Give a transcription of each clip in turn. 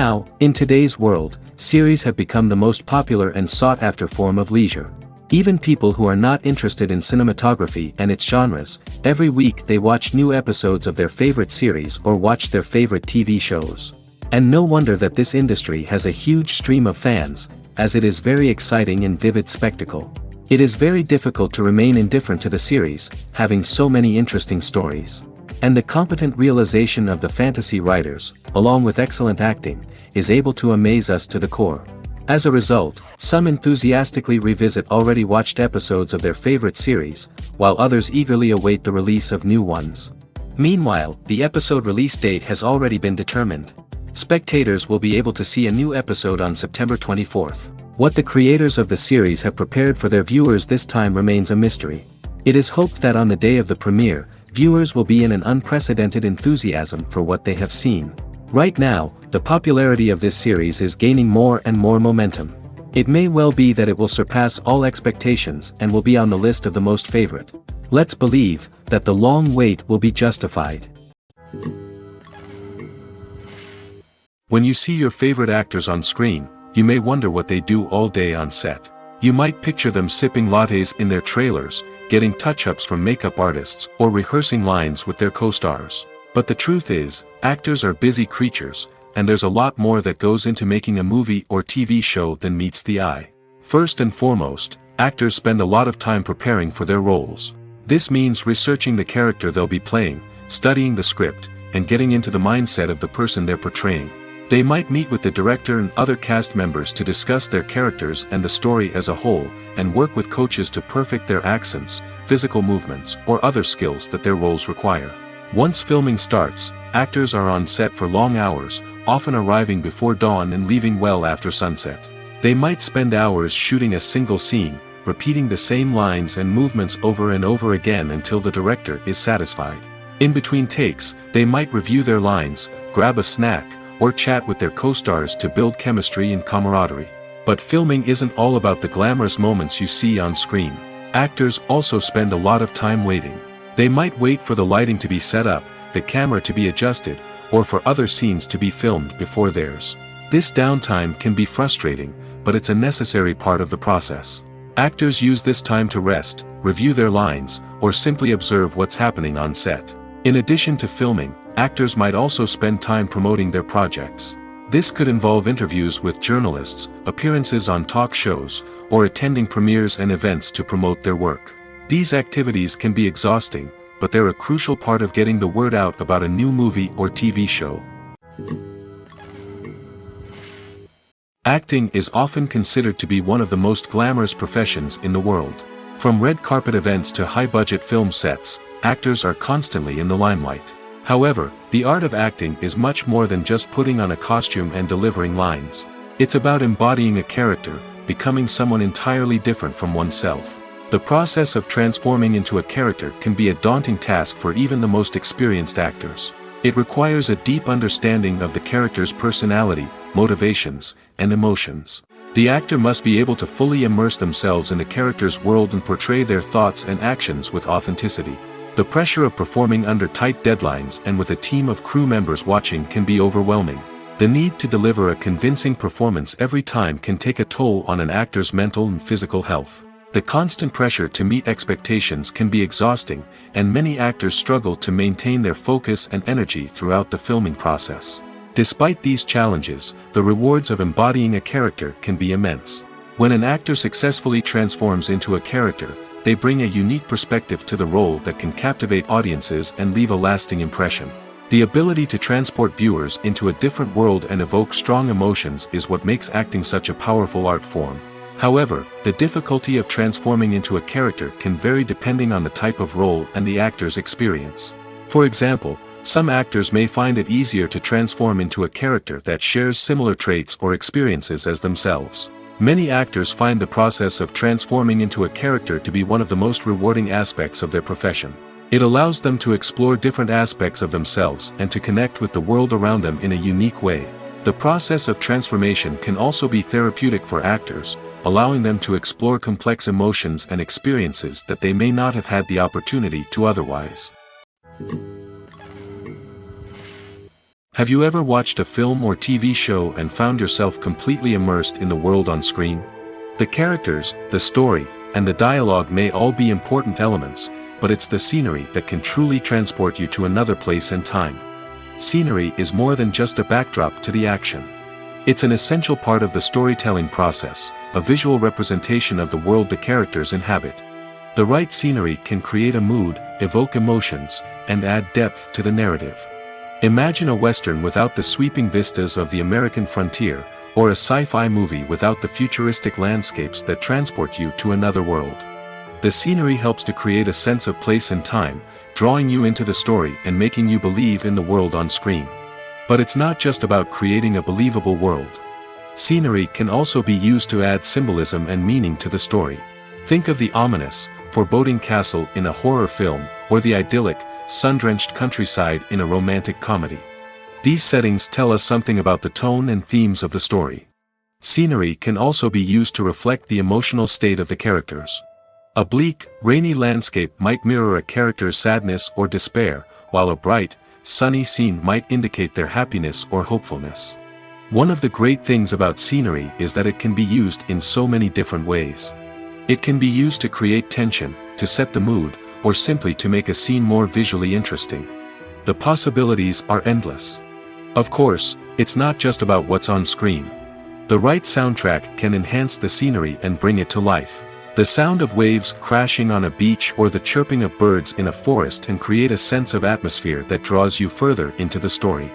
Now, in today's world, series have become the most popular and sought-after form of leisure. Even people who are not interested in cinematography and its genres, every week they watch new episodes of their favorite series or watch their favorite TV shows. And no wonder that this industry has a huge stream of fans, as it is very exciting and vivid spectacle. It is very difficult to remain indifferent to the series, having so many interesting stories. And the competent realization of the fantasy writers, along with excellent acting, is able to amaze us to the core. As a result, some enthusiastically revisit already watched episodes of their favorite series, while others eagerly await the release of new ones. Meanwhile, the episode release date has already been determined. Spectators will be able to see a new episode on September 24th. What the creators of the series have prepared for their viewers this time remains a mystery. It is hoped that on the day of the premiere, viewers will be in an unprecedented enthusiasm for what they have seen. Right now, the popularity of this series is gaining more and more momentum. It may well be that it will surpass all expectations and will be on the list of the most favorite. Let's believe that the long wait will be justified. When you see your favorite actors on screen, you may wonder what they do all day on set. You might picture them sipping lattes in their trailers, getting touch-ups from makeup artists, or rehearsing lines with their co-stars. But the truth is, actors are busy creatures, and there's a lot more that goes into making a movie or TV show than meets the eye. First and foremost, actors spend a lot of time preparing for their roles. This means researching the character they'll be playing, studying the script, and getting into the mindset of the person they're portraying. They might meet with the director and other cast members to discuss their characters and the story as a whole, and work with coaches to perfect their accents, physical movements, or other skills that their roles require. Once filming starts, actors are on set for long hours, often arriving before dawn and leaving well after sunset. They might spend hours shooting a single scene, repeating the same lines and movements over and over again until the director is satisfied. In between takes, they might review their lines, grab a snack, or chat with their co-stars to build chemistry and camaraderie. But filming isn't all about the glamorous moments you see on screen. Actors also spend a lot of time waiting. They might wait for the lighting to be set up, the camera to be adjusted, or for other scenes to be filmed before theirs. This downtime can be frustrating, but it's a necessary part of the process. Actors use this time to rest, review their lines, or simply observe what's happening on set. In addition to filming, actors might also spend time promoting their projects. This could involve interviews with journalists, appearances on talk shows, or attending premieres and events to promote their work. These activities can be exhausting, but they're a crucial part of getting the word out about a new movie or TV show. Acting is often considered to be one of the most glamorous professions in the world. From red carpet events to high-budget film sets, actors are constantly in the limelight. However, the art of acting is much more than just putting on a costume and delivering lines. It's about embodying a character, becoming someone entirely different from oneself. The process of transforming into a character can be a daunting task for even the most experienced actors. It requires a deep understanding of the character's personality, motivations, and emotions. The actor must be able to fully immerse themselves in the character's world and portray their thoughts and actions with authenticity. The pressure of performing under tight deadlines and with a team of crew members watching can be overwhelming. The need to deliver a convincing performance every time can take a toll on an actor's mental and physical health. The constant pressure to meet expectations can be exhausting, and many actors struggle to maintain their focus and energy throughout the filming process. Despite these challenges, the rewards of embodying a character can be immense. When an actor successfully transforms into a character, they bring a unique perspective to the role that can captivate audiences and leave a lasting impression. The ability to transport viewers into a different world and evoke strong emotions is what makes acting such a powerful art form. However, the difficulty of transforming into a character can vary depending on the type of role and the actor's experience. For example, some actors may find it easier to transform into a character that shares similar traits or experiences as themselves. Many actors find the process of transforming into a character to be one of the most rewarding aspects of their profession. It allows them to explore different aspects of themselves and to connect with the world around them in a unique way. The process of transformation can also be therapeutic for actors, allowing them to explore complex emotions and experiences that they may not have had the opportunity to otherwise. Have you ever watched a film or TV show and found yourself completely immersed in the world on screen? The characters, the story, and the dialogue may all be important elements, but it's the scenery that can truly transport you to another place and time. Scenery is more than just a backdrop to the action. It's an essential part of the storytelling process, a visual representation of the world the characters inhabit. The right scenery can create a mood, evoke emotions, and add depth to the narrative. Imagine a Western without the sweeping vistas of the American frontier, or a sci-fi movie without the futuristic landscapes that transport you to another world. The scenery helps to create a sense of place and time, drawing you into the story and making you believe in the world on screen. But it's not just about creating a believable world. Scenery can also be used to add symbolism and meaning to the story. Think of the ominous, foreboding castle in a horror film, or the idyllic, sun-drenched countryside in a romantic comedy. These settings tell us something about the tone and themes of the story. Scenery can also be used to reflect the emotional state of the characters. A bleak, rainy landscape might mirror a character's sadness or despair, while a bright, sunny scene might indicate their happiness or hopefulness. One of the great things about scenery is that it can be used in so many different ways. It can be used to create tension, to set the mood, or simply to make a scene more visually interesting. The possibilities are endless. Of course, it's not just about what's on screen. The right soundtrack can enhance the scenery and bring it to life. The sound of waves crashing on a beach or the chirping of birds in a forest can create a sense of atmosphere that draws you further into the story.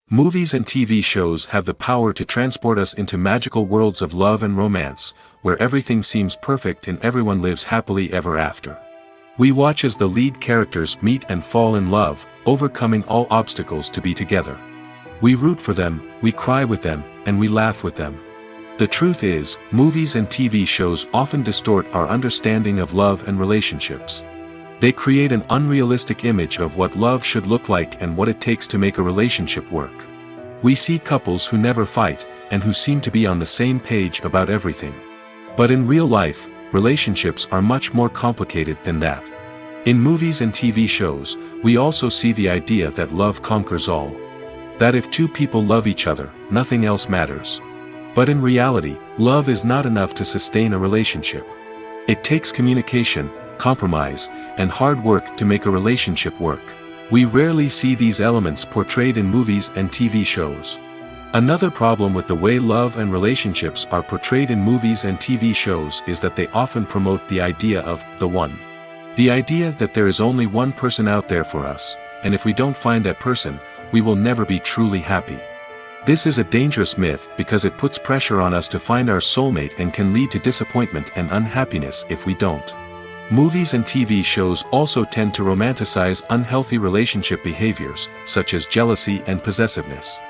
Movies and TV shows have the power to transport us into magical worlds of love and romance, where everything seems perfect and everyone lives happily ever after. We watch as the lead characters meet and fall in love, overcoming all obstacles to be together. We root for them, we cry with them, and we laugh with them. The truth is, movies and TV shows often distort our understanding of love and relationships. They create an unrealistic image of what love should look like and what it takes to make a relationship work. We see couples who never fight, and who seem to be on the same page about everything. But in real life, relationships are much more complicated than that. In movies and TV shows, we also see the idea that love conquers all. That if two people love each other, nothing else matters. But in reality, love is not enough to sustain a relationship. It takes communication, compromise, and hard work to make a relationship work. We rarely see these elements portrayed in movies and TV shows. Another problem with the way love and relationships are portrayed in movies and TV shows is that they often promote the idea of the one. The idea that there is only one person out there for us, and if we don't find that person, we will never be truly happy. This is a dangerous myth because it puts pressure on us to find our soulmate and can lead to disappointment and unhappiness if we don't. Movies and TV shows also tend to romanticize unhealthy relationship behaviors, such as jealousy and possessiveness.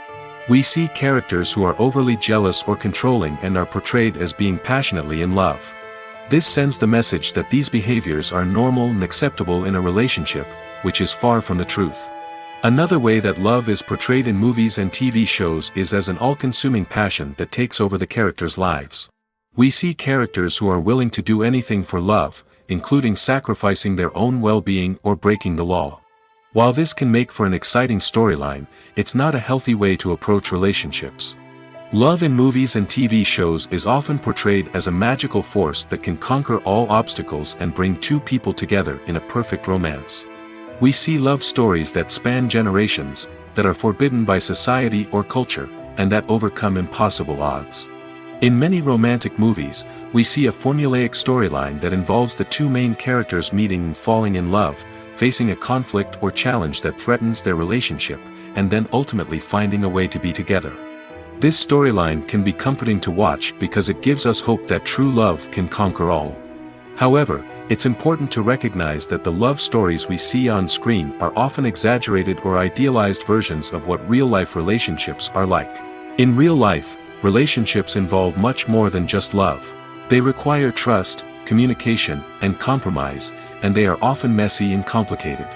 We see characters who are overly jealous or controlling and are portrayed as being passionately in love. This sends the message that these behaviors are normal and acceptable in a relationship, which is far from the truth. Another way that love is portrayed in movies and TV shows is as an all-consuming passion that takes over the characters' lives. We see characters who are willing to do anything for love, including sacrificing their own well-being or breaking the law. While this can make for an exciting storyline, it's not a healthy way to approach relationships. Love in movies and TV shows is often portrayed as a magical force that can conquer all obstacles and bring two people together in a perfect romance. We see love stories that span generations, that are forbidden by society or culture, and that overcome impossible odds. In many romantic movies, we see a formulaic storyline that involves the two main characters meeting and falling in love, facing a conflict or challenge that threatens their relationship, and then ultimately finding a way to be together. This storyline can be comforting to watch because it gives us hope that true love can conquer all. However, it's important to recognize that the love stories we see on screen are often exaggerated or idealized versions of what real-life relationships are like. In real life, relationships involve much more than just love. They require trust, communication, and compromise, and they are often messy and complicated.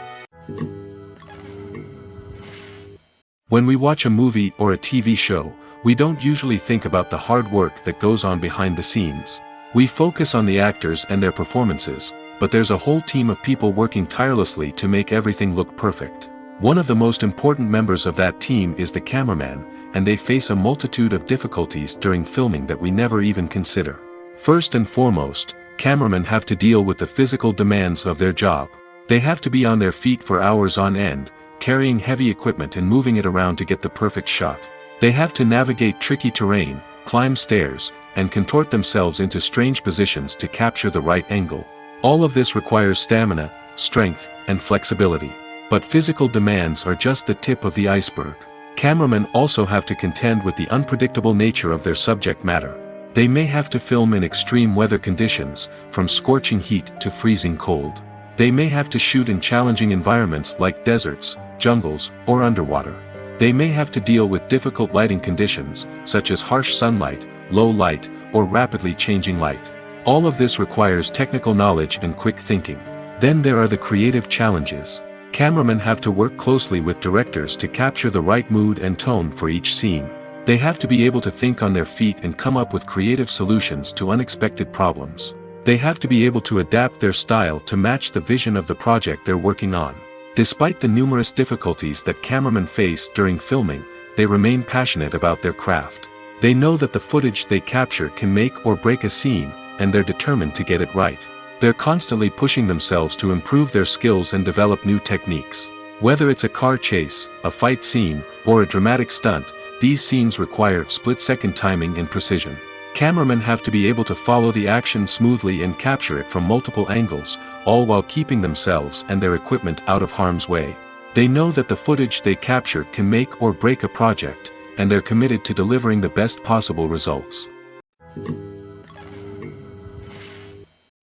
When we watch a movie or a TV show, we don't usually think about the hard work that goes on behind the scenes. We focus on the actors and their performances, but there's a whole team of people working tirelessly to make everything look perfect. One of the most important members of that team is the cameraman, and they face a multitude of difficulties during filming that we never even consider. First and foremost, cameramen have to deal with the physical demands of their job. They have to be on their feet for hours on end, carrying heavy equipment and moving it around to get the perfect shot. They have to navigate tricky terrain, climb stairs, and contort themselves into strange positions to capture the right angle. All of this requires stamina, strength, and flexibility. But physical demands are just the tip of the iceberg. Cameramen also have to contend with the unpredictable nature of their subject matter. They may have to film in extreme weather conditions, from scorching heat to freezing cold. They may have to shoot in challenging environments like deserts, jungles, or underwater. They may have to deal with difficult lighting conditions, such as harsh sunlight, low light, or rapidly changing light. All of this requires technical knowledge and quick thinking. Then there are the creative challenges. Cameramen have to work closely with directors to capture the right mood and tone for each scene. They have to be able to think on their feet and come up with creative solutions to unexpected problems. They have to be able to adapt their style to match the vision of the project they're working on. Despite the numerous difficulties that cameramen face during filming, they remain passionate about their craft. They know that the footage they capture can make or break a scene, and they're determined to get it right. They're constantly pushing themselves to improve their skills and develop new techniques. Whether it's a car chase, a fight scene, or a dramatic stunt, these scenes require split-second timing and precision. Cameramen have to be able to follow the action smoothly and capture it from multiple angles, all while keeping themselves and their equipment out of harm's way. They know that the footage they capture can make or break a project, and they're committed to delivering the best possible results.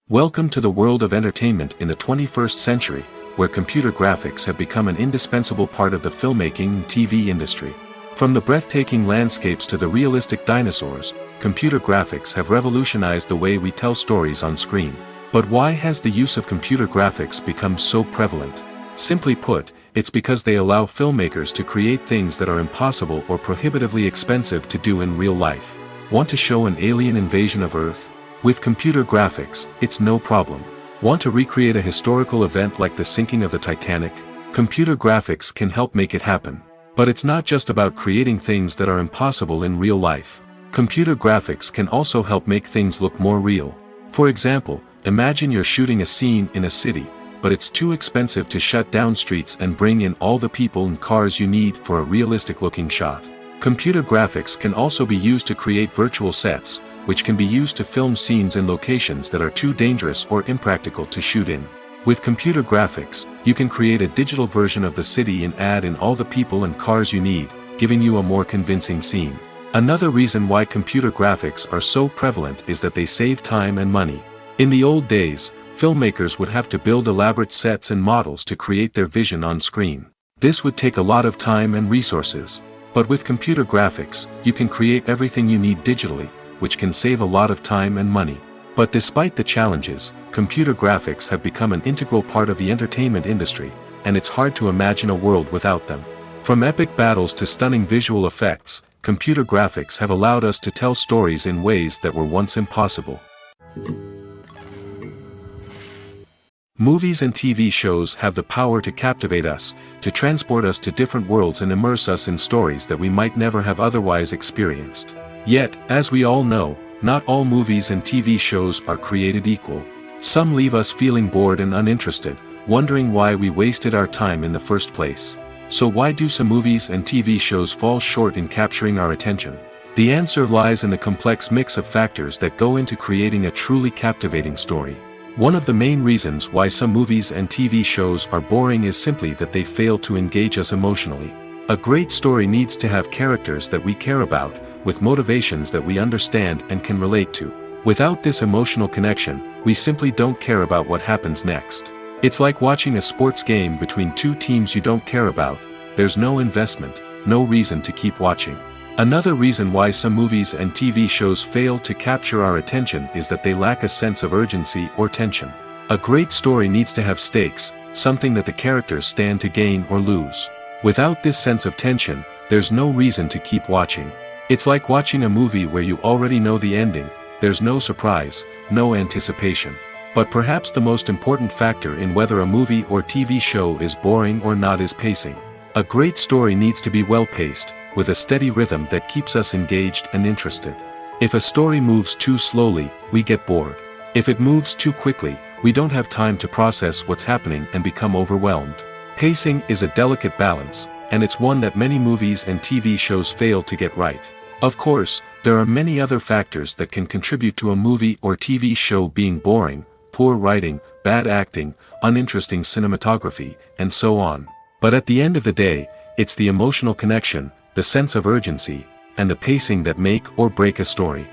Welcome to the world of entertainment in the 21st century, where computer graphics have become an indispensable part of the filmmaking and TV industry. From the breathtaking landscapes to the realistic dinosaurs, computer graphics have revolutionized the way we tell stories on screen. But why has the use of computer graphics become so prevalent? Simply put, it's because they allow filmmakers to create things that are impossible or prohibitively expensive to do in real life. Want to show an alien invasion of Earth? With computer graphics, it's no problem. Want to recreate a historical event like the sinking of the Titanic? Computer graphics can help make it happen. But it's not just about creating things that are impossible in real life. Computer graphics can also help make things look more real. For example, imagine you're shooting a scene in a city, but it's too expensive to shut down streets and bring in all the people and cars you need for a realistic-looking shot. Computer graphics can also be used to create virtual sets, which can be used to film scenes in locations that are too dangerous or impractical to shoot in. With computer graphics, you can create a digital version of the city and add in all the people and cars you need, giving you a more convincing scene. Another reason why computer graphics are so prevalent is that they save time and money. In the old days, filmmakers would have to build elaborate sets and models to create their vision on screen. This would take a lot of time and resources. But with computer graphics, you can create everything you need digitally, which can save a lot of time and money. But despite the challenges, computer graphics have become an integral part of the entertainment industry, and it's hard to imagine a world without them. From epic battles to stunning visual effects, computer graphics have allowed us to tell stories in ways that were once impossible. Movies and TV shows have the power to captivate us, to transport us to different worlds and immerse us in stories that we might never have otherwise experienced. Yet, as we all know, not all movies and TV shows are created equal. Some leave us feeling bored and uninterested, wondering why we wasted our time in the first place. So why do some movies and TV shows fall short in capturing our attention? The answer lies in the complex mix of factors that go into creating a truly captivating story. One of the main reasons why some movies and TV shows are boring is simply that they fail to engage us emotionally. A great story needs to have characters that we care about, with motivations that we understand and can relate to. Without this emotional connection, we simply don't care about what happens next. It's like watching a sports game between two teams you don't care about. There's no investment, no reason to keep watching. Another reason why some movies and TV shows fail to capture our attention is that they lack a sense of urgency or tension. A great story needs to have stakes, something that the characters stand to gain or lose. Without this sense of tension, there's no reason to keep watching. It's like watching a movie where you already know the ending, there's no surprise, no anticipation. But perhaps the most important factor in whether a movie or TV show is boring or not is pacing. A great story needs to be well-paced, with a steady rhythm that keeps us engaged and interested. If a story moves too slowly, we get bored. If it moves too quickly, we don't have time to process what's happening and become overwhelmed. Pacing is a delicate balance, and it's one that many movies and TV shows fail to get right. Of course, there are many other factors that can contribute to a movie or TV show being boring: poor writing, bad acting, uninteresting cinematography, and so on. But at the end of the day, it's the emotional connection, the sense of urgency, and the pacing that make or break a story.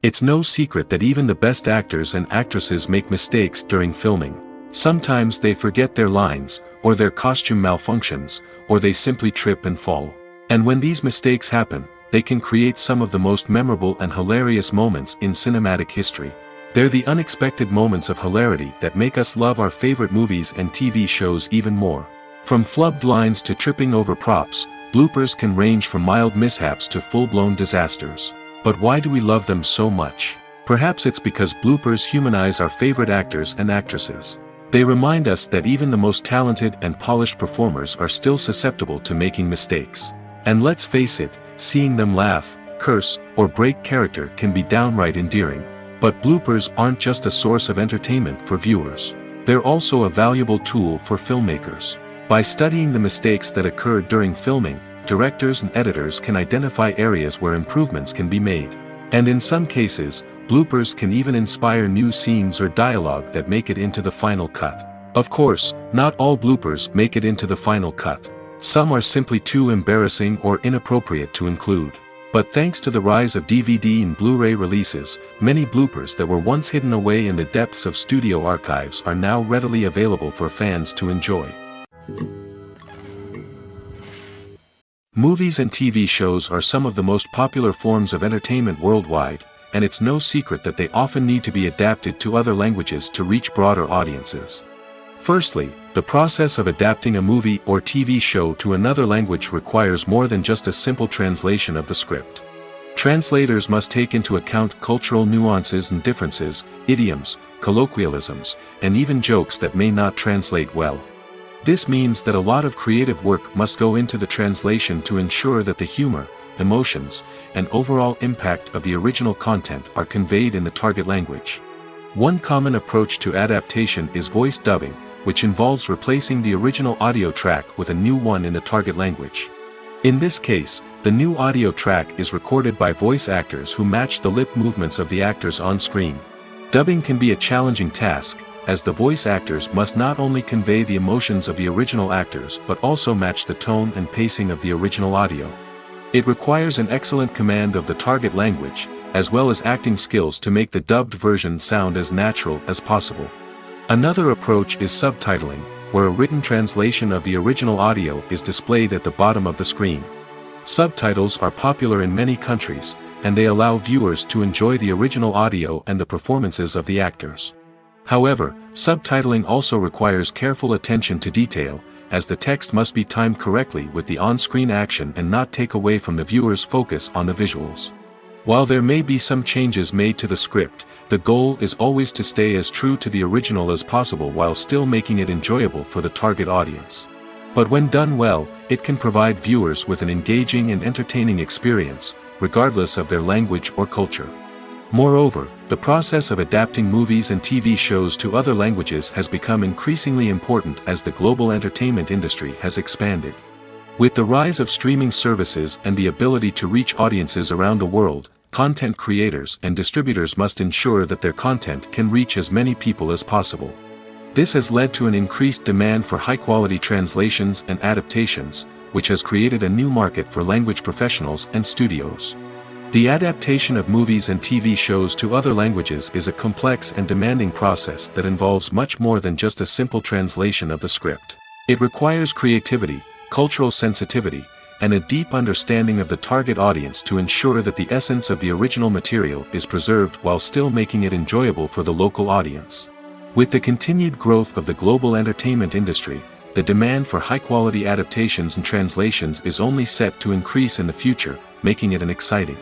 It's no secret that even the best actors and actresses make mistakes during filming. Sometimes they forget their lines, or their costume malfunctions, or they simply trip and fall. And when these mistakes happen, they can create some of the most memorable and hilarious moments in cinematic history. They're the unexpected moments of hilarity that make us love our favorite movies and TV shows even more. From flubbed lines to tripping over props, bloopers can range from mild mishaps to full-blown disasters. But why do we love them so much? Perhaps it's because bloopers humanize our favorite actors and actresses. They remind us that even the most talented and polished performers are still susceptible to making mistakes. And let's face it, seeing them laugh, curse, or break character can be downright endearing. But bloopers aren't just a source of entertainment for viewers. They're also a valuable tool for filmmakers. By studying the mistakes that occurred during filming, directors and editors can identify areas where improvements can be made. And in some cases, bloopers can even inspire new scenes or dialogue that make it into the final cut. Of course, not all bloopers make it into the final cut. Some are simply too embarrassing or inappropriate to include. But thanks to the rise of DVD and Blu-ray releases, many bloopers that were once hidden away in the depths of studio archives are now readily available for fans to enjoy. Movies and TV shows are some of the most popular forms of entertainment worldwide, and it's no secret that they often need to be adapted to other languages to reach broader audiences. Firstly, the process of adapting a movie or TV show to another language requires more than just a simple translation of the script. Translators must take into account cultural nuances and differences, idioms, colloquialisms, and even jokes that may not translate well. This means that a lot of creative work must go into the translation to ensure that the humor, emotions, and overall impact of the original content are conveyed in the target language. One common approach to adaptation is voice dubbing, which involves replacing the original audio track with a new one in the target language. In this case, the new audio track is recorded by voice actors who match the lip movements of the actors on screen. Dubbing can be a challenging task, as the voice actors must not only convey the emotions of the original actors but also match the tone and pacing of the original audio. It requires an excellent command of the target language, as well as acting skills to make the dubbed version sound as natural as possible. Another approach is subtitling, where a written translation of the original audio is displayed at the bottom of the screen. Subtitles are popular in many countries, and they allow viewers to enjoy the original audio and the performances of the actors. However, subtitling also requires careful attention to detail, as the text must be timed correctly with the on-screen action and not take away from the viewer's focus on the visuals. While there may be some changes made to the script, the goal is always to stay as true to the original as possible while still making it enjoyable for the target audience. But when done well, it can provide viewers with an engaging and entertaining experience, regardless of their language or culture. Moreover, the process of adapting movies and TV shows to other languages has become increasingly important as the global entertainment industry has expanded. With the rise of streaming services and the ability to reach audiences around the world, content creators and distributors must ensure that their content can reach as many people as possible. This has led to an increased demand for high-quality translations and adaptations, which has created a new market for language professionals and studios. The adaptation of movies and TV shows to other languages is a complex and demanding process that involves much more than just a simple translation of the script. It requires creativity, cultural sensitivity, and a deep understanding of the target audience to ensure that the essence of the original material is preserved while still making it enjoyable for the local audience. With the continued growth of the global entertainment industry, the demand for high-quality adaptations and translations is only set to increase in the future, making it an exciting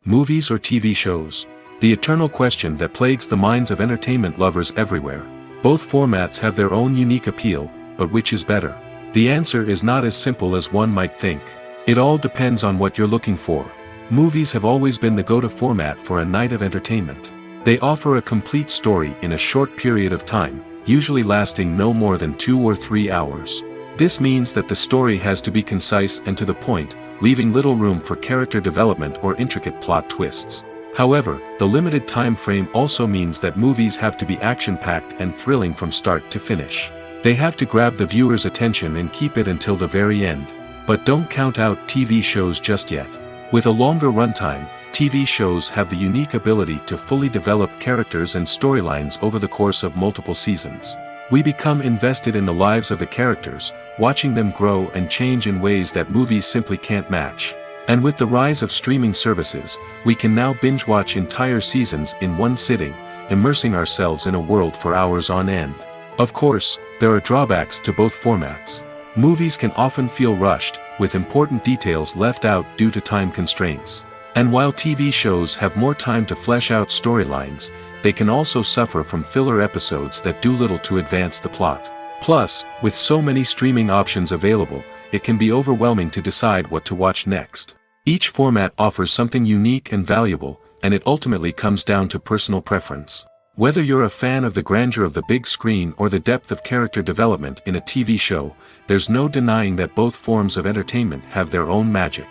Movies or TV shows? The eternal question that plagues the minds of entertainment lovers everywhere. Both formats have their own unique appeal, but which is better? The answer is not as simple as one might think. It all depends on what you're looking for. Movies have always been the go-to format for a night of entertainment. They offer a complete story in a short period of time, usually lasting no more than 2 or 3 hours. This means that the story has to be concise and to the point, leaving little room for character development or intricate plot twists. However, the limited time frame also means that movies have to be action-packed and thrilling from start to finish. They have to grab the viewer's attention and keep it until the very end. But don't count out TV shows just yet. With a longer runtime, TV shows have the unique ability to fully develop characters and storylines over the course of multiple seasons. We become invested in the lives of the characters, watching them grow and change in ways that movies simply can't match. And with the rise of streaming services, we can now binge-watch entire seasons in one sitting, immersing ourselves in a world for hours on end. Of course, there are drawbacks to both formats. Movies can often feel rushed, with important details left out due to time constraints. And while TV shows have more time to flesh out storylines, they can also suffer from filler episodes that do little to advance the plot. Plus, with so many streaming options available, it can be overwhelming to decide what to watch next. Each format offers something unique and valuable, and it ultimately comes down to personal preference. Whether you're a fan of the grandeur of the big screen or the depth of character development in a TV show, there's no denying that both forms of entertainment have their own magic.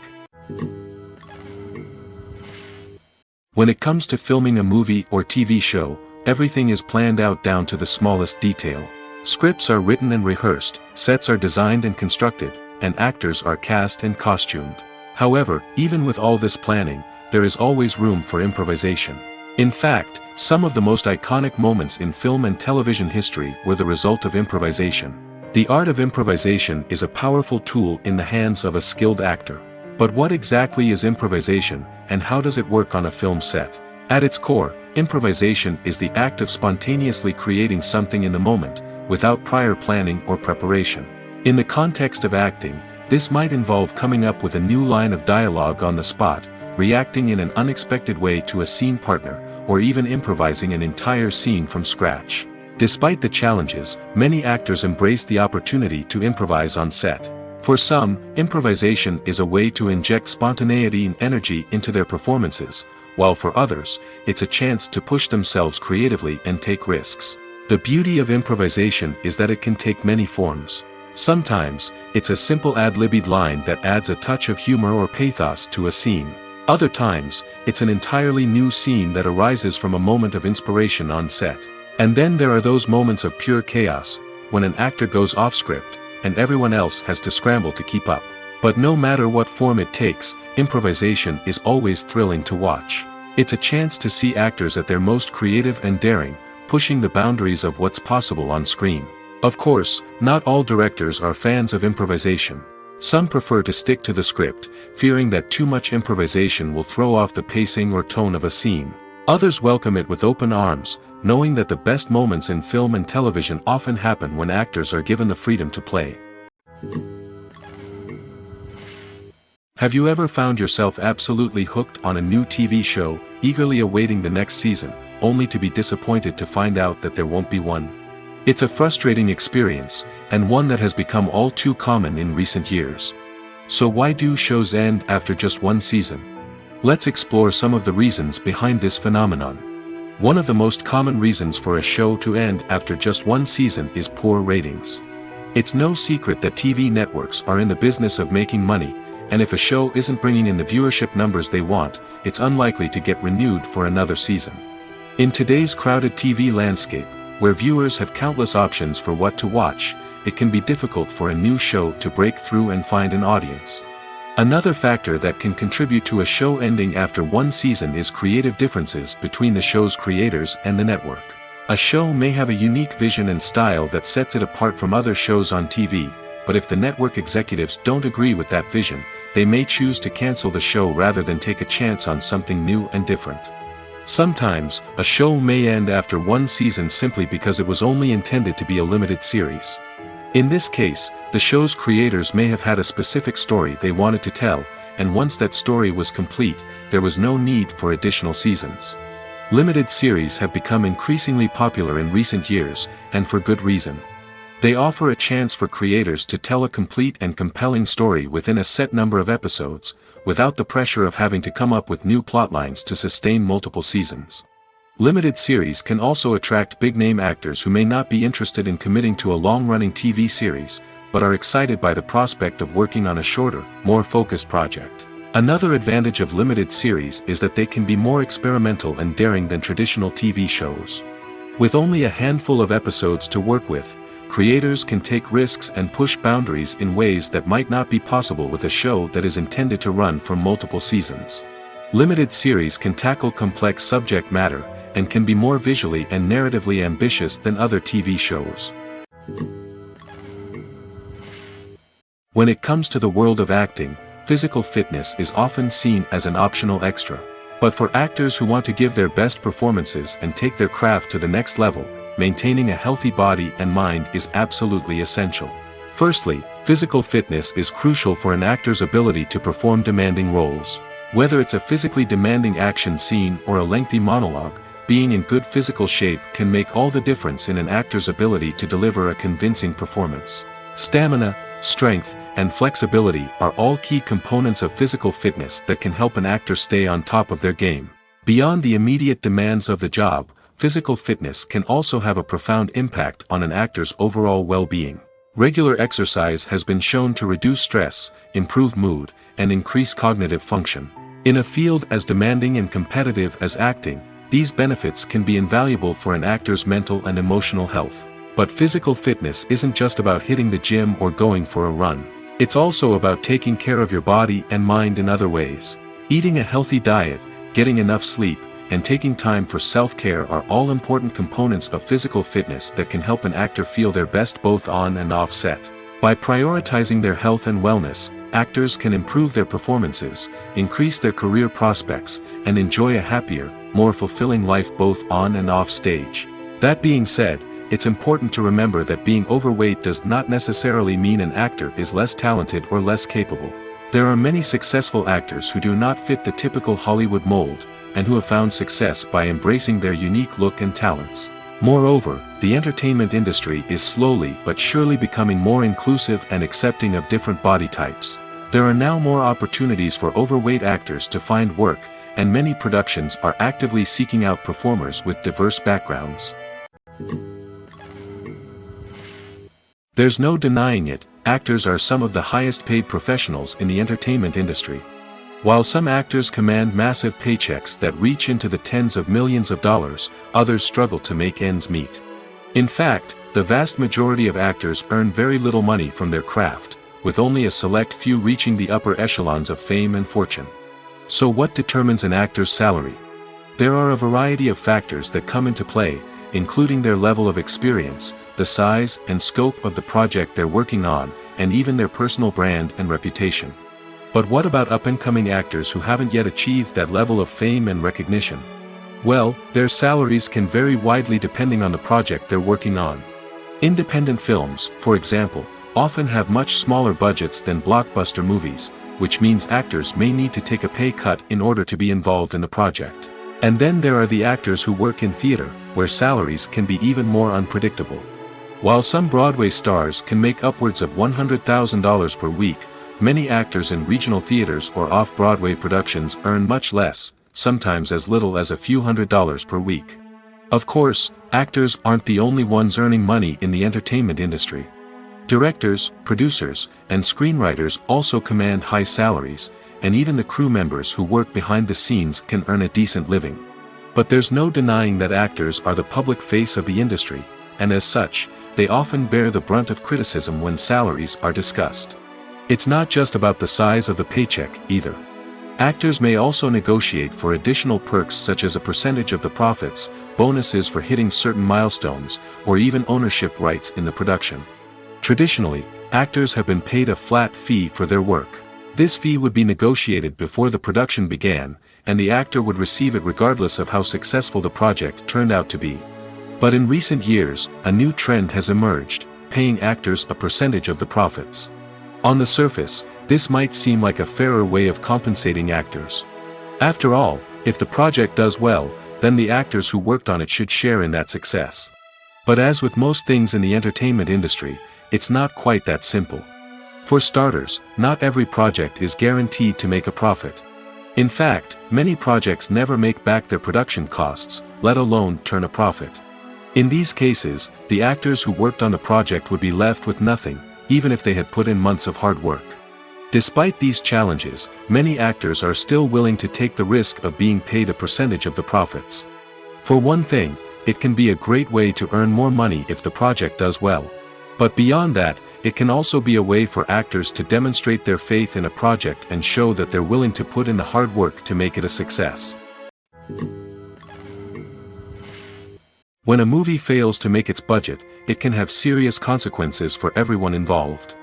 When it comes to filming a movie or TV show, everything is planned out down to the smallest detail. Scripts are written and rehearsed, sets are designed and constructed, and actors are cast and costumed. However, even with all this planning, there is always room for improvisation. In fact, some of the most iconic moments in film and television history were the result of improvisation. The art of improvisation is a powerful tool in the hands of a skilled actor. But what exactly is improvisation, and how does it work on a film set? At its core, improvisation is the act of spontaneously creating something in the moment, without prior planning or preparation. In the context of acting, this might involve coming up with a new line of dialogue on the spot, reacting in an unexpected way to a scene partner, or even improvising an entire scene from scratch. Despite the challenges, many actors embrace the opportunity to improvise on set. For some, improvisation is a way to inject spontaneity and energy into their performances, while for others, it's a chance to push themselves creatively and take risks. The beauty of improvisation is that it can take many forms. Sometimes, it's a simple ad-libbed line that adds a touch of humor or pathos to a scene. Other times, it's an entirely new scene that arises from a moment of inspiration on set. And then there are those moments of pure chaos, when an actor goes off script, and everyone else has to scramble to keep up. But no matter what form it takes, improvisation is always thrilling to watch. It's a chance to see actors at their most creative and daring, pushing the boundaries of what's possible on screen. Of course, not all directors are fans of improvisation. Some prefer to stick to the script, fearing that too much improvisation will throw off the pacing or tone of a scene. Others welcome it with open arms, knowing that the best moments in film and television often happen when actors are given the freedom to play. Have you ever found yourself absolutely hooked on a new TV show, eagerly awaiting the next season, only to be disappointed to find out that there won't be one? It's a frustrating experience, and one that has become all too common in recent years. So why do shows end after just one season? Let's explore some of the reasons behind this phenomenon. One of the most common reasons for a show to end after just one season is poor ratings. It's no secret that TV networks are in the business of making money, and if a show isn't bringing in the viewership numbers they want, it's unlikely to get renewed for another season. In today's crowded TV landscape, where viewers have countless options for what to watch, it can be difficult for a new show to break through and find an audience. Another factor that can contribute to a show ending after one season is creative differences between the show's creators and the network. A show may have a unique vision and style that sets it apart from other shows on TV, but if the network executives don't agree with that vision, they may choose to cancel the show rather than take a chance on something new and different. Sometimes, a show may end after one season simply because it was only intended to be a limited series. In this case, the show's creators may have had a specific story they wanted to tell, and once that story was complete, there was no need for additional seasons. Limited series have become increasingly popular in recent years, and for good reason. They offer a chance for creators to tell a complete and compelling story within a set number of episodes, without the pressure of having to come up with new plotlines to sustain multiple seasons. Limited series can also attract big-name actors who may not be interested in committing to a long-running TV series, but are excited by the prospect of working on a shorter, more focused project. Another advantage of limited series is that they can be more experimental and daring than traditional TV shows. With only a handful of episodes to work with, creators can take risks and push boundaries in ways that might not be possible with a show that is intended to run for multiple seasons. Limited series can tackle complex subject matter, and can be more visually and narratively ambitious than other TV shows. When it comes to the world of acting, physical fitness is often seen as an optional extra. But for actors who want to give their best performances and take their craft to the next level, maintaining a healthy body and mind is absolutely essential. Firstly, physical fitness is crucial for an actor's ability to perform demanding roles. Whether it's a physically demanding action scene or a lengthy monologue, being in good physical shape can make all the difference in an actor's ability to deliver a convincing performance. Stamina, strength, and flexibility are all key components of physical fitness that can help an actor stay on top of their game. Beyond the immediate demands of the job, physical fitness can also have a profound impact on an actor's overall well-being. Regular exercise has been shown to reduce stress, improve mood, and increase cognitive function. In a field as demanding and competitive as acting, these benefits can be invaluable for an actor's mental and emotional health. But physical fitness isn't just about hitting the gym or going for a run. It's also about taking care of your body and mind in other ways. Eating a healthy diet, getting enough sleep, and taking time for self-care are all important components of physical fitness that can help an actor feel their best both on and off set. By prioritizing their health and wellness, actors can improve their performances, increase their career prospects, and enjoy a happier, more fulfilling life both on and off stage. That being said, it's important to remember that being overweight does not necessarily mean an actor is less talented or less capable. There are many successful actors who do not fit the typical Hollywood mold, and who have found success by embracing their unique look and talents. Moreover, the entertainment industry is slowly but surely becoming more inclusive and accepting of different body types. There are now more opportunities for overweight actors to find work, and many productions are actively seeking out performers with diverse backgrounds. There's no denying it, actors are some of the highest paid professionals in the entertainment industry. While some actors command massive paychecks that reach into the tens of millions of dollars, others struggle to make ends meet. In fact, the vast majority of actors earn very little money from their craft, with only a select few reaching the upper echelons of fame and fortune. So what determines an actor's salary? There are a variety of factors that come into play, including their level of experience, the size and scope of the project they're working on, and even their personal brand and reputation. But what about up-and-coming actors who haven't yet achieved that level of fame and recognition? Well, their salaries can vary widely depending on the project they're working on. Independent films, for example, often have much smaller budgets than blockbuster movies, which means actors may need to take a pay cut in order to be involved in the project. And then there are the actors who work in theater, where salaries can be even more unpredictable. While some Broadway stars can make upwards of $100,000 per week, many actors in regional theaters or off-Broadway productions earn much less, sometimes as little as a few $100s per week. Of course, actors aren't the only ones earning money in the entertainment industry. Directors, producers, and screenwriters also command high salaries, and even the crew members who work behind the scenes can earn a decent living. But there's no denying that actors are the public face of the industry, and as such, they often bear the brunt of criticism when salaries are discussed. It's not just about the size of the paycheck, either. Actors may also negotiate for additional perks such as a percentage of the profits, bonuses for hitting certain milestones, or even ownership rights in the production. Traditionally, actors have been paid a flat fee for their work. This fee would be negotiated before the production began, and the actor would receive it regardless of how successful the project turned out to be. But in recent years, a new trend has emerged, paying actors a percentage of the profits. On the surface, This might seem like a fairer way of compensating actors. After all, if the project does well, then the actors who worked on it should share in that success. But as with most things in the entertainment industry, it's not quite that simple. For starters, not every project is guaranteed to make a profit. In fact, many projects never make back their production costs, let alone turn a profit. In these cases, the actors who worked on the project would be left with nothing, even if they had put in months of hard work. Despite these challenges, many actors are still willing to take the risk of being paid a percentage of the profits. For one thing, it can be a great way to earn more money if the project does well. But beyond that, it can also be a way for actors to demonstrate their faith in a project and show that they're willing to put in the hard work to make it a success. When a movie fails to make its budget, it can have serious consequences for everyone involved.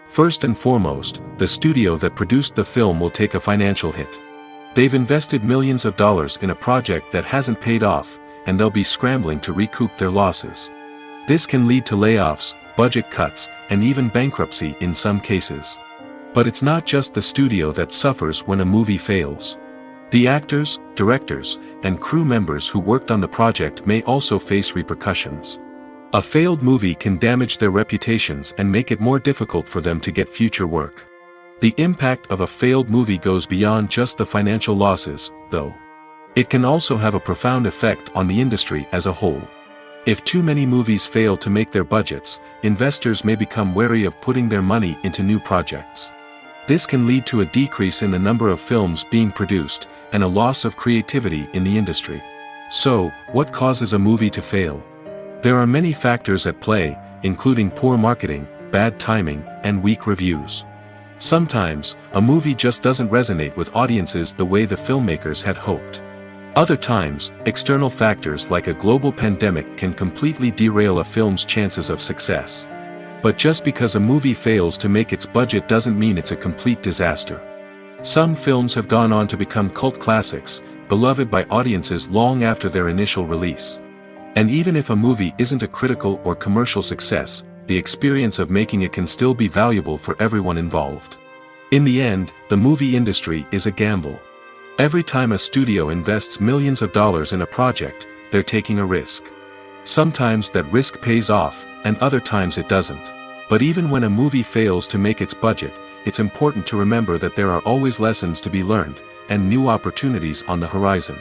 First and foremost, the studio that produced the film will take a financial hit. They've invested millions of dollars in a project that hasn't paid off, and they'll be scrambling to recoup their losses. This can lead to layoffs, budget cuts, and even bankruptcy in some cases. But it's not just the studio that suffers when a movie fails. The actors, directors, and crew members who worked on the project may also face repercussions. A failed movie can damage their reputations and make it more difficult for them to get future work. The impact of a failed movie goes beyond just the financial losses, though. It can also have a profound effect on the industry as a whole. If too many movies fail to make their budgets, investors may become wary of putting their money into new projects. This can lead to a decrease in the number of films being produced, and a loss of creativity in the industry. So, what causes a movie to fail? There are many factors at play, including poor marketing, bad timing, and weak reviews. Sometimes, a movie just doesn't resonate with audiences the way the filmmakers had hoped. Other times, external factors like a global pandemic can completely derail a film's chances of success. But just because a movie fails to make its budget doesn't mean it's a complete disaster. Some films have gone on to become cult classics, beloved by audiences long after their initial release. And even if a movie isn't a critical or commercial success, the experience of making it can still be valuable for everyone involved. In the end, the movie industry is a gamble. Every time a studio invests millions of dollars in a project, they're taking a risk. Sometimes that risk pays off, and other times it doesn't. But even when a movie fails to make its budget, it's important to remember that there are always lessons to be learned, and new opportunities on the horizon.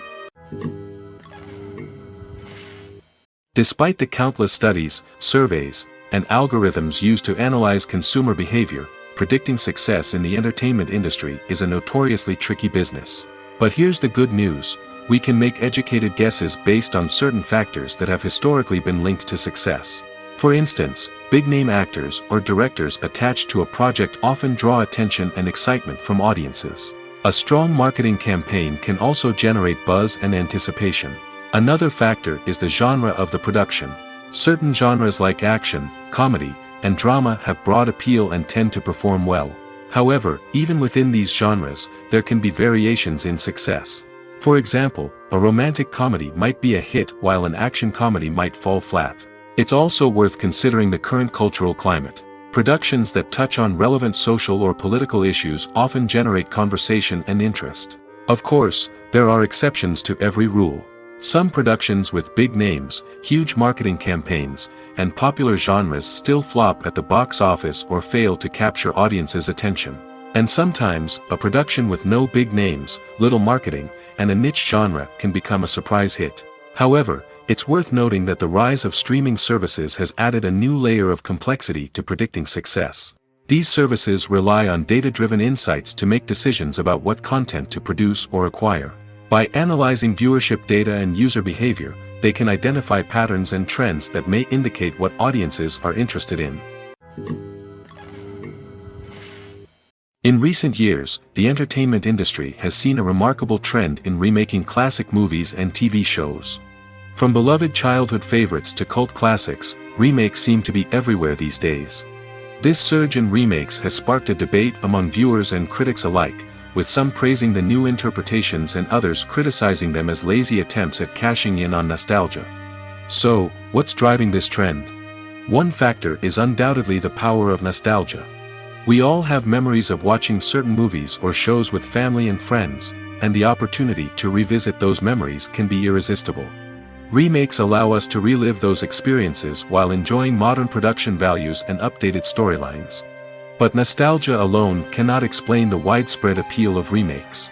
Despite the countless studies, surveys, and algorithms used to analyze consumer behavior, predicting success in the entertainment industry is a notoriously tricky business. But here's the good news: we can make educated guesses based on certain factors that have historically been linked to success. For instance, big-name actors or directors attached to a project often draw attention and excitement from audiences. A strong marketing campaign can also generate buzz and anticipation. Another factor is the genre of the production. Certain genres like action, comedy, and drama have broad appeal and tend to perform well. However, even within these genres, there can be variations in success. For example, a romantic comedy might be a hit while an action comedy might fall flat. It's also worth considering the current cultural climate. Productions that touch on relevant social or political issues often generate conversation and interest. Of course, there are exceptions to every rule. Some productions with big names, huge marketing campaigns, and popular genres still flop at the box office or fail to capture audiences' attention. And sometimes, a production with no big names, little marketing, and a niche genre can become a surprise hit. However, it's worth noting that the rise of streaming services has added a new layer of complexity to predicting success. These services rely on data-driven insights to make decisions about what content to produce or acquire. By analyzing viewership data and user behavior, they can identify patterns and trends that may indicate what audiences are interested in. In recent years, the entertainment industry has seen a remarkable trend in remaking classic movies and TV shows. From beloved childhood favorites to cult classics, remakes seem to be everywhere these days. This surge in remakes has sparked a debate among viewers and critics alike, with some praising the new interpretations and others criticizing them as lazy attempts at cashing in on nostalgia. So, what's driving this trend? One factor is undoubtedly the power of nostalgia. We all have memories of watching certain movies or shows with family and friends, and the opportunity to revisit those memories can be irresistible. Remakes allow us to relive those experiences while enjoying modern production values and updated storylines. But nostalgia alone cannot explain the widespread appeal of remakes.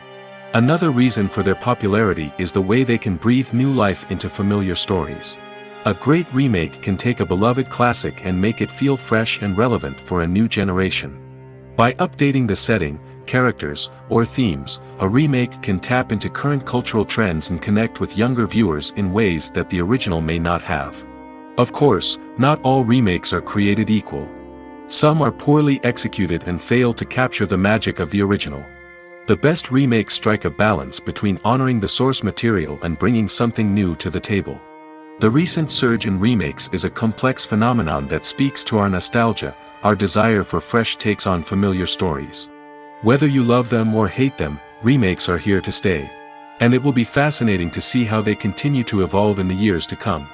Another reason for their popularity is the way they can breathe new life into familiar stories. A great remake can take a beloved classic and make it feel fresh and relevant for a new generation. By updating the setting, characters, or themes, a remake can tap into current cultural trends and connect with younger viewers in ways that the original may not have. Of course, not all remakes are created equal. Some are poorly executed and fail to capture the magic of the original. The best remakes strike a balance between honoring the source material and bringing something new to the table. The recent surge in remakes is a complex phenomenon that speaks to our nostalgia, our desire for fresh takes on familiar stories. Whether you love them or hate them, remakes are here to stay. And it will be fascinating to see how they continue to evolve in the years to come.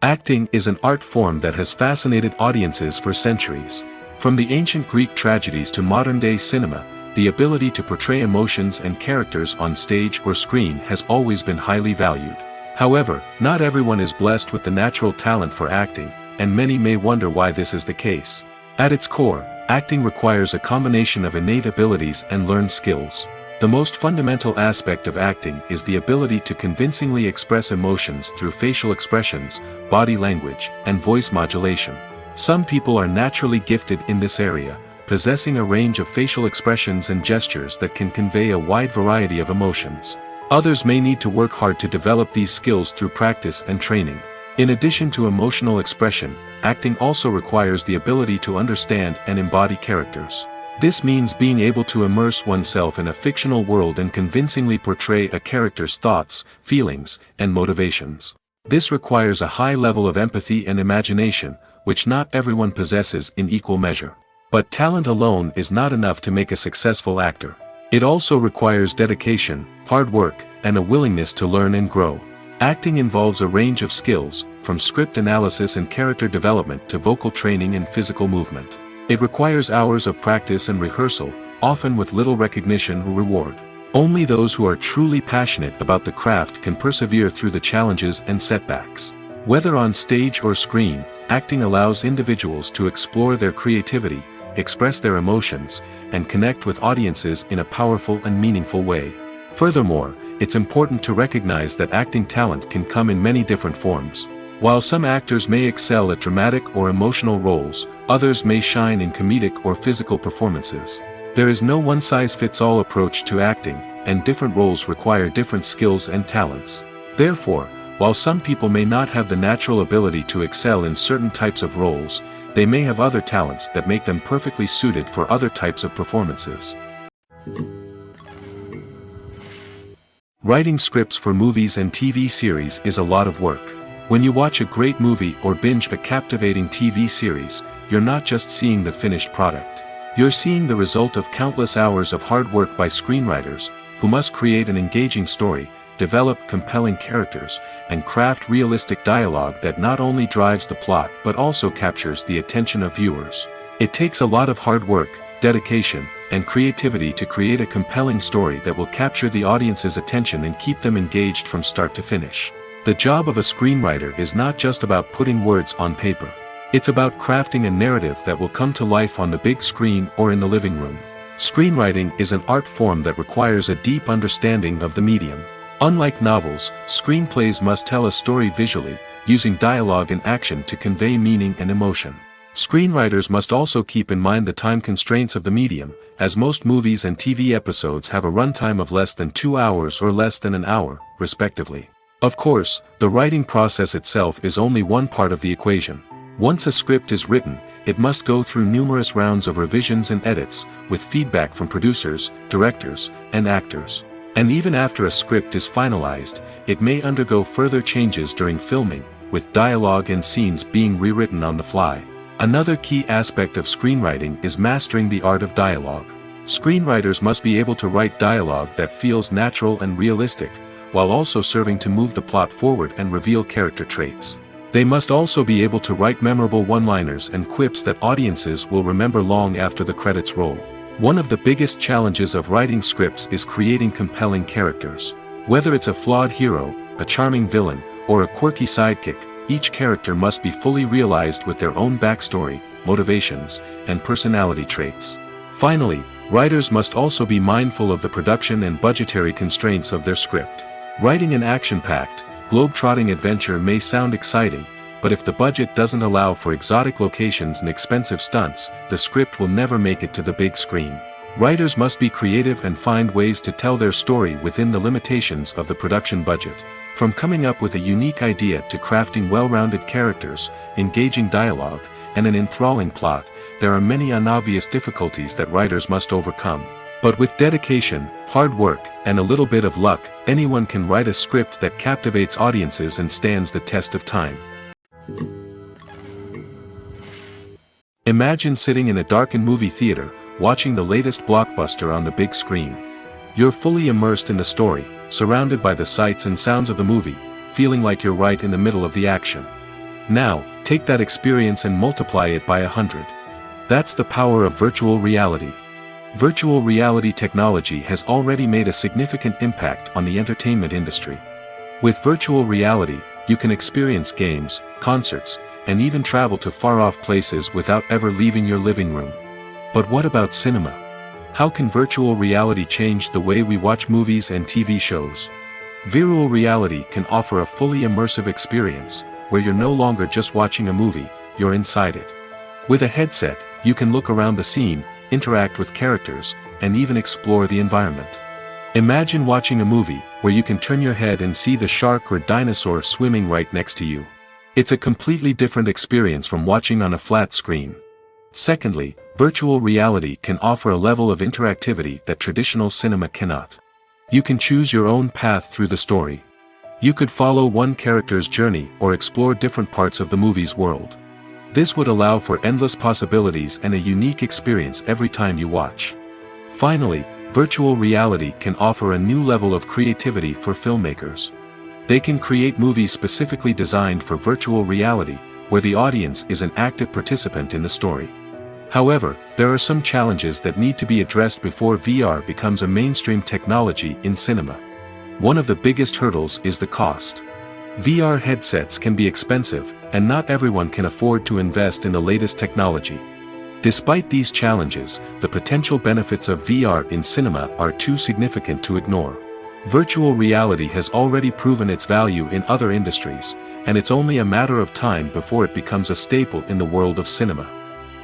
Acting is an art form that has fascinated audiences for centuries. From the ancient Greek tragedies to modern-day cinema, the ability to portray emotions and characters on stage or screen has always been highly valued. However, not everyone is blessed with the natural talent for acting, and many may wonder why this is the case. At its core, acting requires a combination of innate abilities and learned skills. The most fundamental aspect of acting is the ability to convincingly express emotions through facial expressions, body language, and voice modulation. Some people are naturally gifted in this area, possessing a range of facial expressions and gestures that can convey a wide variety of emotions. Others may need to work hard to develop these skills through practice and training. In addition to emotional expression, acting also requires the ability to understand and embody characters. This means being able to immerse oneself in a fictional world and convincingly portray a character's thoughts, feelings, and motivations. This requires a high level of empathy and imagination, which not everyone possesses in equal measure. But talent alone is not enough to make a successful actor. It also requires dedication, hard work, and a willingness to learn and grow. Acting involves a range of skills, from script analysis and character development to vocal training and physical movement. It requires hours of practice and rehearsal, often with little recognition or reward. Only those who are truly passionate about the craft can persevere through the challenges and setbacks. Whether on stage or screen, acting allows individuals to explore their creativity, express their emotions, and connect with audiences in a powerful and meaningful way. Furthermore, it's important to recognize that acting talent can come in many different forms. While some actors may excel at dramatic or emotional roles, others may shine in comedic or physical performances. There is no one-size-fits-all approach to acting, and different roles require different skills and talents. Therefore, while some people may not have the natural ability to excel in certain types of roles, they may have other talents that make them perfectly suited for other types of performances. Writing scripts for movies and TV series is a lot of work. When you watch a great movie or binge a captivating TV series, you're not just seeing the finished product. You're seeing the result of countless hours of hard work by screenwriters, who must create an engaging story, develop compelling characters, and craft realistic dialogue that not only drives the plot but also captures the attention of viewers. It takes a lot of hard work, dedication, and creativity to create a compelling story that will capture the audience's attention and keep them engaged from start to finish. The job of a screenwriter is not just about putting words on paper. It's about crafting a narrative that will come to life on the big screen or in the living room. Screenwriting is an art form that requires a deep understanding of the medium. Unlike novels, screenplays must tell a story visually, using dialogue and action to convey meaning and emotion. Screenwriters must also keep in mind the time constraints of the medium, as most movies and TV episodes have a runtime of less than 2 hours or less than an hour, respectively. Of course, the writing process itself is only one part of the equation. Once a script is written, it must go through numerous rounds of revisions and edits, with feedback from producers, directors, and actors. And even after a script is finalized, it may undergo further changes during filming, with dialogue and scenes being rewritten on the fly. Another key aspect of screenwriting is mastering the art of dialogue. Screenwriters must be able to write dialogue that feels natural and realistic, while also serving to move the plot forward and reveal character traits. They must also be able to write memorable one-liners and quips that audiences will remember long after the credits roll. One of the biggest challenges of writing scripts is creating compelling characters. Whether it's a flawed hero, a charming villain, or a quirky sidekick, each character must be fully realized with their own backstory, motivations, and personality traits. Finally, writers must also be mindful of the production and budgetary constraints of their script. Writing an action-packed, globe-trotting adventure may sound exciting, but if the budget doesn't allow for exotic locations and expensive stunts, the script will never make it to the big screen. Writers must be creative and find ways to tell their story within the limitations of the production budget. From coming up with a unique idea to crafting well-rounded characters, engaging dialogue, and an enthralling plot, there are many unobvious difficulties that writers must overcome. But with dedication, hard work, and a little bit of luck, anyone can write a script that captivates audiences and stands the test of time. Imagine sitting in a darkened movie theater, watching the latest blockbuster on the big screen. You're fully immersed in the story, surrounded by the sights and sounds of the movie, feeling like you're right in the middle of the action. Now, take that experience and multiply it by 100. That's the power of virtual reality. Virtual reality technology has already made a significant impact on the entertainment industry. With virtual reality, you can experience games, concerts, and even travel to far-off places without ever leaving your living room. But what about cinema? How can virtual reality change the way we watch movies and TV shows? Virtual reality can offer a fully immersive experience, where you're no longer just watching a movie, you're inside it. With a headset, you can look around the scene, interact with characters, and even explore the environment. Imagine watching a movie where you can turn your head and see the shark or dinosaur swimming right next to you. It's a completely different experience from watching on a flat screen. Secondly, virtual reality can offer a level of interactivity that traditional cinema cannot. You can choose your own path through the story. You could follow one character's journey or explore different parts of the movie's world. This would allow for endless possibilities and a unique experience every time you watch. Finally, virtual reality can offer a new level of creativity for filmmakers. They can create movies specifically designed for virtual reality, where the audience is an active participant in the story. However, there are some challenges that need to be addressed before VR becomes a mainstream technology in cinema. One of the biggest hurdles is the cost. VR headsets can be expensive, and not everyone can afford to invest in the latest technology. Despite these challenges, the potential benefits of VR in cinema are too significant to ignore. Virtual reality has already proven its value in other industries, and it's only a matter of time before it becomes a staple in the world of cinema.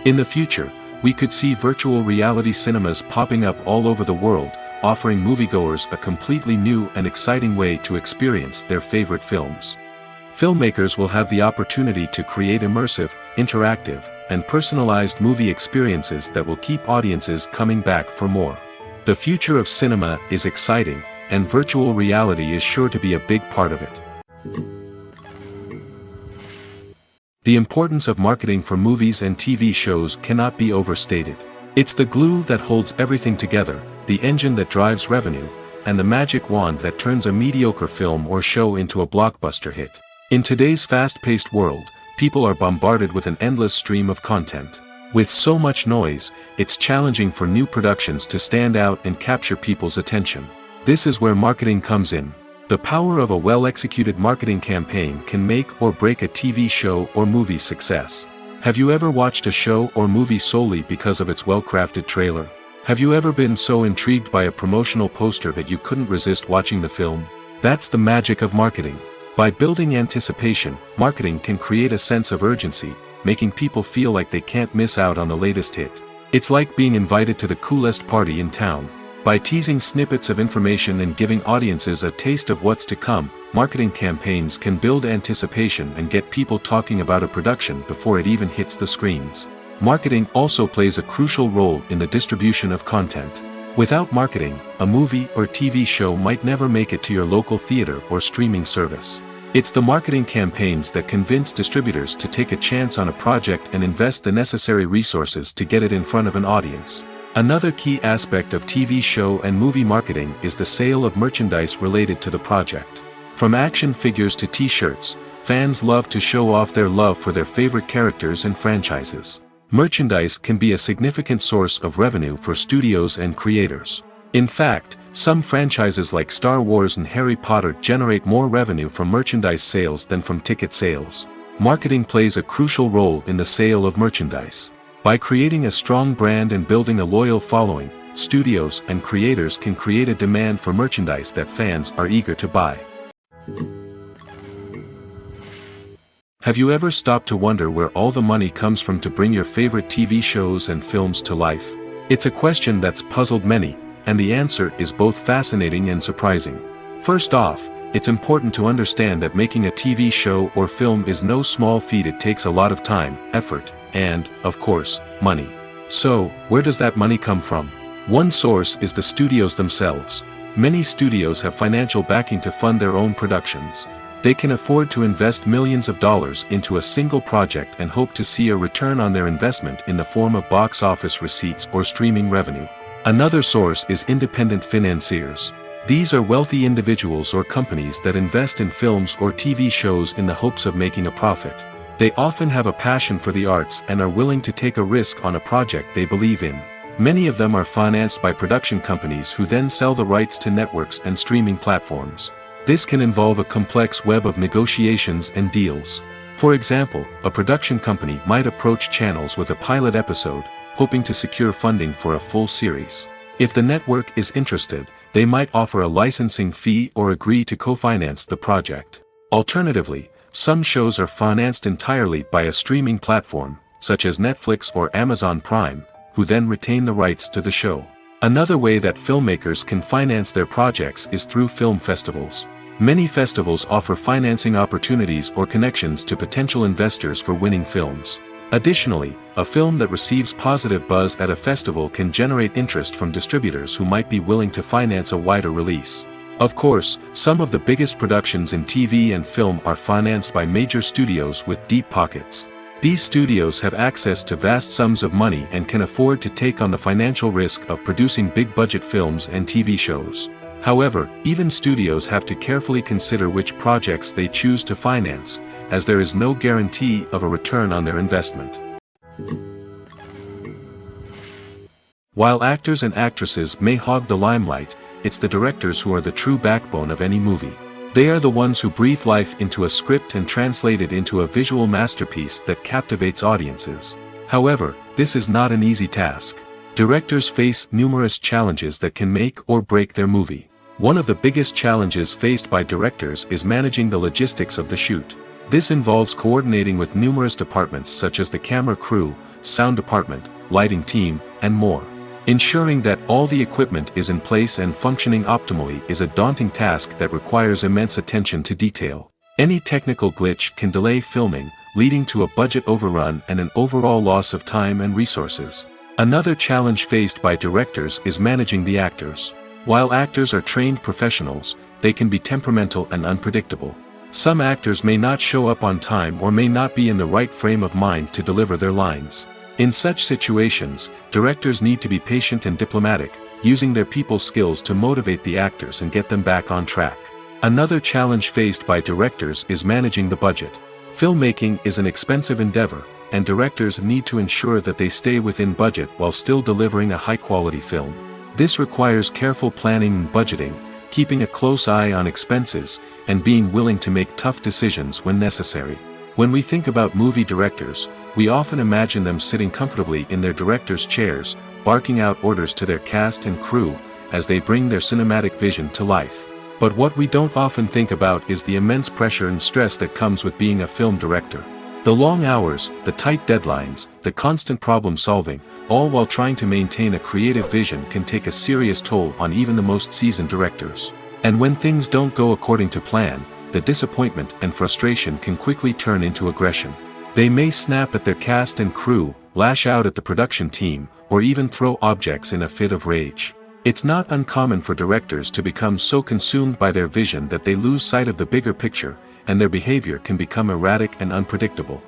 In the future, we could see virtual reality cinemas popping up all over the world, offering moviegoers a completely new and exciting way to experience their favorite films. Filmmakers will have the opportunity to create immersive, interactive, and personalized movie experiences that will keep audiences coming back for more. The future of cinema is exciting, and virtual reality is sure to be a big part of it. The importance of marketing for movies and TV shows cannot be overstated. It's the glue that holds everything together, the engine that drives revenue, and the magic wand that turns a mediocre film or show into a blockbuster hit. In today's fast-paced world, people are bombarded with an endless stream of content. With so much noise, it's challenging for new productions to stand out and capture people's attention. This is where marketing comes in. The power of a well-executed marketing campaign can make or break a TV show or movie's success. Have you ever watched a show or movie solely because of its well-crafted trailer? Have you ever been so intrigued by a promotional poster that you couldn't resist watching the film? That's the magic of marketing. By building anticipation, marketing can create a sense of urgency, making people feel like they can't miss out on the latest hit. It's like being invited to the coolest party in town. By teasing snippets of information and giving audiences a taste of what's to come, marketing campaigns can build anticipation and get people talking about a production before it even hits the screens. Marketing also plays a crucial role in the distribution of content. Without marketing, a movie or TV show might never make it to your local theater or streaming service. It's the marketing campaigns that convince distributors to take a chance on a project and invest the necessary resources to get it in front of an audience. Another key aspect of TV show and movie marketing is the sale of merchandise related to the project. From action figures to t-shirts, fans love to show off their love for their favorite characters and franchises. Merchandise can be a significant source of revenue for studios and creators. In fact, some franchises like Star Wars and Harry Potter generate more revenue from merchandise sales than from ticket sales. Marketing plays a crucial role in the sale of merchandise. By creating a strong brand and building a loyal following, studios and creators can create a demand for merchandise that fans are eager to buy. Have you ever stopped to wonder where all the money comes from to bring your favorite TV shows and films to life? It's a question that's puzzled many, and the answer is both fascinating and surprising. First off, it's important to understand that making a TV show or film is no small feat. It takes a lot of time, effort, and, of course, money. So, where does that money come from? One source is the studios themselves. Many studios have financial backing to fund their own productions. They can afford to invest millions of dollars into a single project and hope to see a return on their investment in the form of box office receipts or streaming revenue. Another source is independent financiers. These are wealthy individuals or companies that invest in films or TV shows in the hopes of making a profit. They often have a passion for the arts and are willing to take a risk on a project they believe in. Many of them are financed by production companies who then sell the rights to networks and streaming platforms. This can involve a complex web of negotiations and deals. For example, a production company might approach channels with a pilot episode, hoping to secure funding for a full series. If the network is interested, they might offer a licensing fee or agree to co-finance the project. Alternatively, some shows are financed entirely by a streaming platform, such as Netflix or Amazon Prime, who then retain the rights to the show. Another way that filmmakers can finance their projects is through film festivals. Many festivals offer financing opportunities or connections to potential investors for winning films. Additionally, a film that receives positive buzz at a festival can generate interest from distributors who might be willing to finance a wider release. Of course, some of the biggest productions in TV and film are financed by major studios with deep pockets. These studios have access to vast sums of money and can afford to take on the financial risk of producing big-budget films and TV shows. However, even studios have to carefully consider which projects they choose to finance, as there is no guarantee of a return on their investment. While actors and actresses may hog the limelight, it's the directors who are the true backbone of any movie. They are the ones who breathe life into a script and translate it into a visual masterpiece that captivates audiences. However, this is not an easy task. Directors face numerous challenges that can make or break their movie. One of the biggest challenges faced by directors is managing the logistics of the shoot. This involves coordinating with numerous departments such as the camera crew, sound department, lighting team, and more. Ensuring that all the equipment is in place and functioning optimally is a daunting task that requires immense attention to detail. Any technical glitch can delay filming, leading to a budget overrun and an overall loss of time and resources. Another challenge faced by directors is managing the actors. While actors are trained professionals, they can be temperamental and unpredictable. Some actors may not show up on time or may not be in the right frame of mind to deliver their lines. In such situations, directors need to be patient and diplomatic, using their people skills to motivate the actors and get them back on track. Another challenge faced by directors is managing the budget. Filmmaking is an expensive endeavor, and directors need to ensure that they stay within budget while still delivering a high-quality film. This requires careful planning and budgeting, keeping a close eye on expenses, and being willing to make tough decisions when necessary. When we think about movie directors, we often imagine them sitting comfortably in their director's chairs, barking out orders to their cast and crew, as they bring their cinematic vision to life. But what we don't often think about is the immense pressure and stress that comes with being a film director. The long hours, the tight deadlines, the constant problem solving, all while trying to maintain a creative vision can take a serious toll on even the most seasoned directors. And when things don't go according to plan, the disappointment and frustration can quickly turn into aggression. They may snap at their cast and crew, lash out at the production team, or even throw objects in a fit of rage. It's not uncommon for directors to become so consumed by their vision that they lose sight of the bigger picture, and their behavior can become erratic and unpredictable.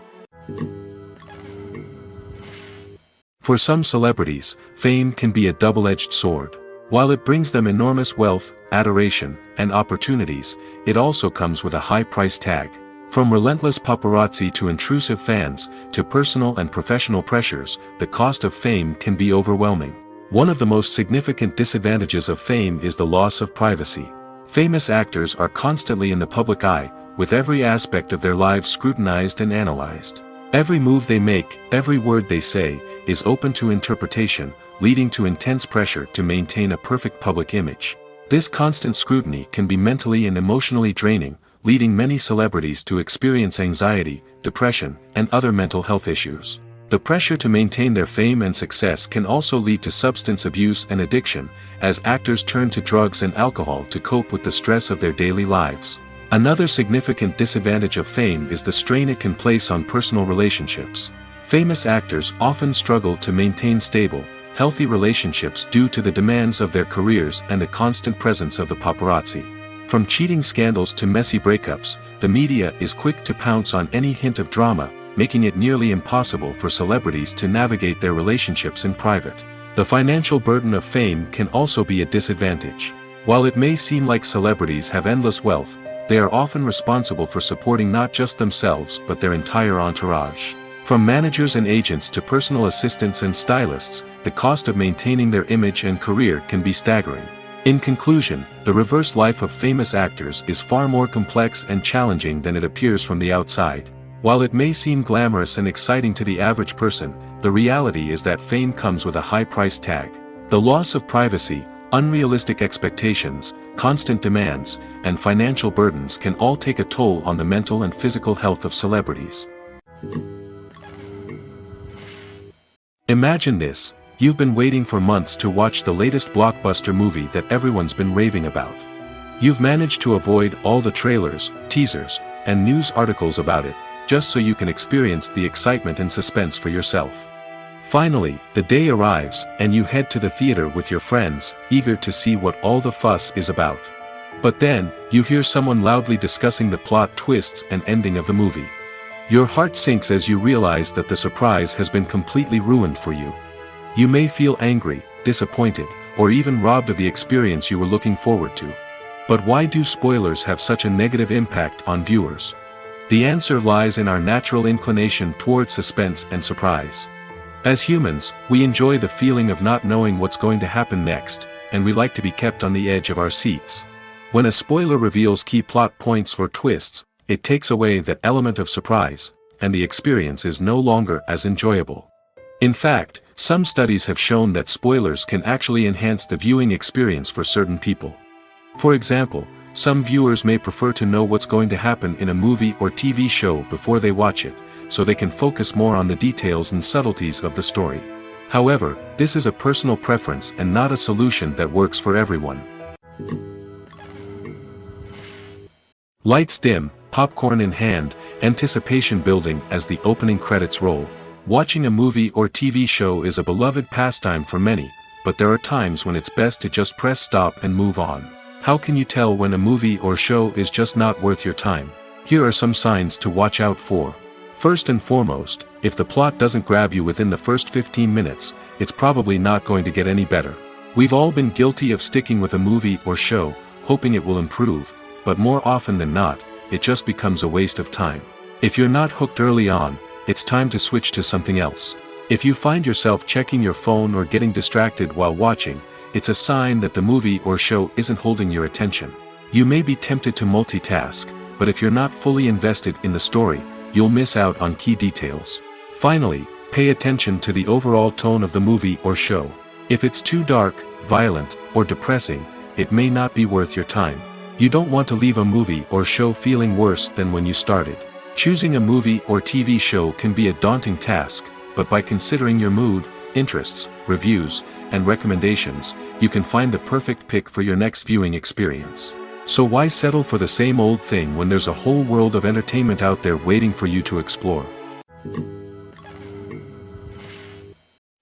For some celebrities, fame can be a double-edged sword. While it brings them enormous wealth, adoration, and opportunities, it also comes with a high price tag. From relentless paparazzi to intrusive fans, to personal and professional pressures, the cost of fame can be overwhelming. One of the most significant disadvantages of fame is the loss of privacy. Famous actors are constantly in the public eye, with every aspect of their lives scrutinized and analyzed. Every move they make, every word they say, is open to interpretation, leading to intense pressure to maintain a perfect public image. This constant scrutiny can be mentally and emotionally draining, leading many celebrities to experience anxiety, depression, and other mental health issues. The pressure to maintain their fame and success can also lead to substance abuse and addiction, as actors turn to drugs and alcohol to cope with the stress of their daily lives. Another significant disadvantage of fame is the strain it can place on personal relationships. Famous actors often struggle to maintain stable, healthy relationships due to the demands of their careers and the constant presence of the paparazzi. From cheating scandals to messy breakups, the media is quick to pounce on any hint of drama, making it nearly impossible for celebrities to navigate their relationships in private. The financial burden of fame can also be a disadvantage. While it may seem like celebrities have endless wealth, they are often responsible for supporting not just themselves but their entire entourage. From managers and agents to personal assistants and stylists, the cost of maintaining their image and career can be staggering. In conclusion, the reverse life of famous actors is far more complex and challenging than it appears from the outside. While it may seem glamorous and exciting to the average person, the reality is that fame comes with a high price tag. The loss of privacy, unrealistic expectations, constant demands, and financial burdens can all take a toll on the mental and physical health of celebrities. Imagine this. You've been waiting for months to watch the latest blockbuster movie that everyone's been raving about. You've managed to avoid all the trailers, teasers, and news articles about it, just so you can experience the excitement and suspense for yourself. Finally, the day arrives, and you head to the theater with your friends, eager to see what all the fuss is about. But then, you hear someone loudly discussing the plot twists and ending of the movie. Your heart sinks as you realize that the surprise has been completely ruined for you. You may feel angry, disappointed, or even robbed of the experience you were looking forward to. But why do spoilers have such a negative impact on viewers? The answer lies in our natural inclination towards suspense and surprise. As humans, we enjoy the feeling of not knowing what's going to happen next, and we like to be kept on the edge of our seats. When a spoiler reveals key plot points or twists, it takes away that element of surprise, and the experience is no longer as enjoyable. In fact, some studies have shown that spoilers can actually enhance the viewing experience for certain people. For example, some viewers may prefer to know what's going to happen in a movie or TV show before they watch it, so they can focus more on the details and subtleties of the story. However, this is a personal preference and not a solution that works for everyone. Lights dim, popcorn in hand, anticipation building as the opening credits roll. Watching a movie or TV show is a beloved pastime for many, but there are times when it's best to just press stop and move on. How can you tell when a movie or show is just not worth your time? Here are some signs to watch out for. First and foremost, if the plot doesn't grab you within the first 15 minutes, it's probably not going to get any better. We've all been guilty of sticking with a movie or show, hoping it will improve, but more often than not, it just becomes a waste of time. If you're not hooked early on, it's time to switch to something else. If you find yourself checking your phone or getting distracted while watching, it's a sign that the movie or show isn't holding your attention. You may be tempted to multitask, but if you're not fully invested in the story, you'll miss out on key details. Finally, pay attention to the overall tone of the movie or show. If it's too dark, violent, or depressing, it may not be worth your time. You don't want to leave a movie or show feeling worse than when you started. Choosing a movie or TV show can be a daunting task, but by considering your mood, interests, reviews, and recommendations, you can find the perfect pick for your next viewing experience. So why settle for the same old thing when there's a whole world of entertainment out there waiting for you to explore?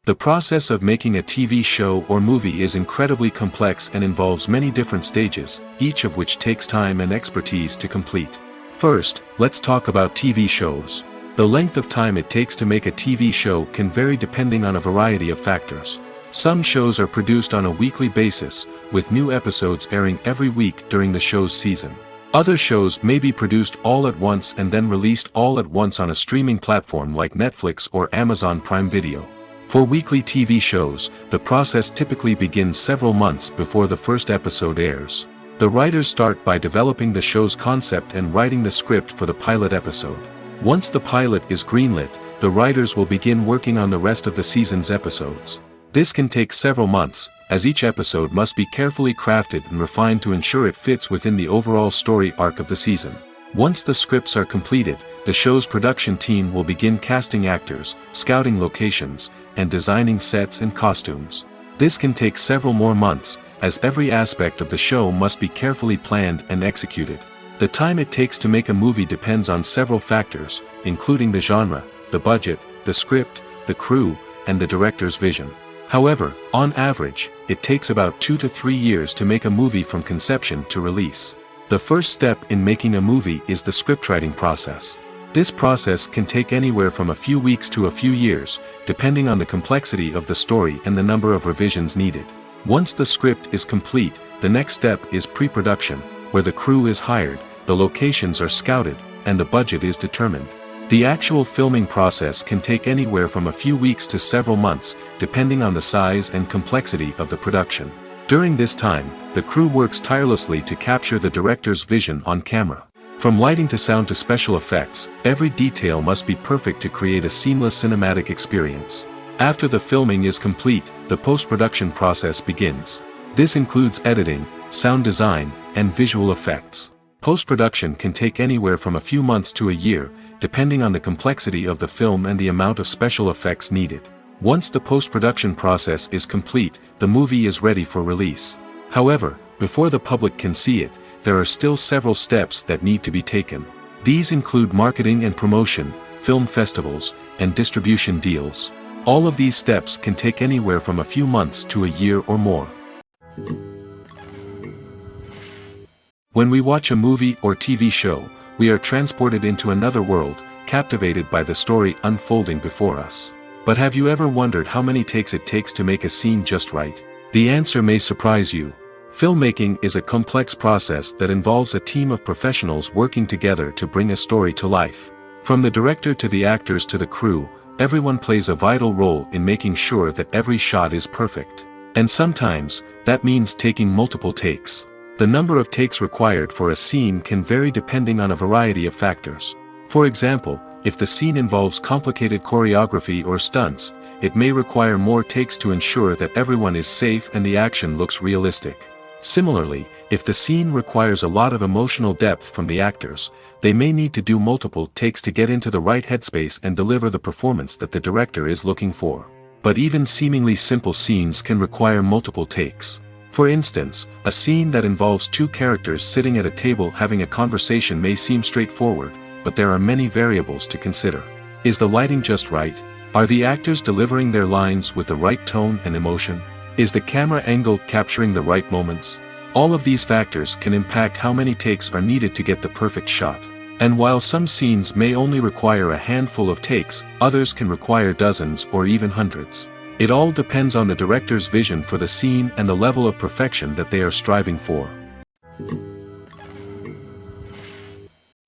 The process of making a TV show or movie is incredibly complex and involves many different stages, each of which takes time and expertise to complete. First, let's talk about TV shows. The length of time it takes to make a TV show can vary depending on a variety of factors. Some shows are produced on a weekly basis, with new episodes airing every week during the show's season. Other shows may be produced all at once and then released all at once on a streaming platform like Netflix or Amazon Prime Video. For weekly TV shows, the process typically begins several months before the first episode airs. The writers start by developing the show's concept and writing the script for the pilot episode. Once the pilot is greenlit, the writers will begin working on the rest of the season's episodes. This can take several months, as each episode must be carefully crafted and refined to ensure it fits within the overall story arc of the season. Once the scripts are completed, the show's production team will begin casting actors, scouting locations, and designing sets and costumes. This can take several more months, as every aspect of the show must be carefully planned and executed. The time it takes to make a movie depends on several factors, including the genre, the budget, the script, the crew, and the director's vision. However, on average, it takes about 2 to 3 years to make a movie from conception to release. The first step in making a movie is the scriptwriting process. This process can take anywhere from a few weeks to a few years, depending on the complexity of the story and the number of revisions needed. Once the script is complete, the next step is pre-production, where the crew is hired, the locations are scouted, and the budget is determined. The actual filming process can take anywhere from a few weeks to several months, depending on the size and complexity of the production. During this time, the crew works tirelessly to capture the director's vision on camera. From lighting to sound to special effects, every detail must be perfect to create a seamless cinematic experience. After the filming is complete, the post-production process begins. This includes editing, sound design, and visual effects. Post-production can take anywhere from a few months to a year, depending on the complexity of the film and the amount of special effects needed. Once the post-production process is complete, the movie is ready for release. However, before the public can see it, there are still several steps that need to be taken. These include marketing and promotion, film festivals, and distribution deals. All of these steps can take anywhere from a few months to a year or more. When we watch a movie or TV show, we are transported into another world, captivated by the story unfolding before us. But have you ever wondered how many takes it takes to make a scene just right? The answer may surprise you. Filmmaking is a complex process that involves a team of professionals working together to bring a story to life. From the director to the actors to the crew, everyone plays a vital role in making sure that every shot is perfect. And sometimes, that means taking multiple takes. The number of takes required for a scene can vary depending on a variety of factors. For example, if the scene involves complicated choreography or stunts, it may require more takes to ensure that everyone is safe and the action looks realistic. Similarly, if the scene requires a lot of emotional depth from the actors, they may need to do multiple takes to get into the right headspace and deliver the performance that the director is looking for. But even seemingly simple scenes can require multiple takes. For instance, a scene that involves two characters sitting at a table having a conversation may seem straightforward, but there are many variables to consider. Is the lighting just right? Are the actors delivering their lines with the right tone and emotion? Is the camera angle capturing the right moments? All of these factors can impact how many takes are needed to get the perfect shot. And while some scenes may only require a handful of takes, others can require dozens or even hundreds. It all depends on the director's vision for the scene and the level of perfection that they are striving for.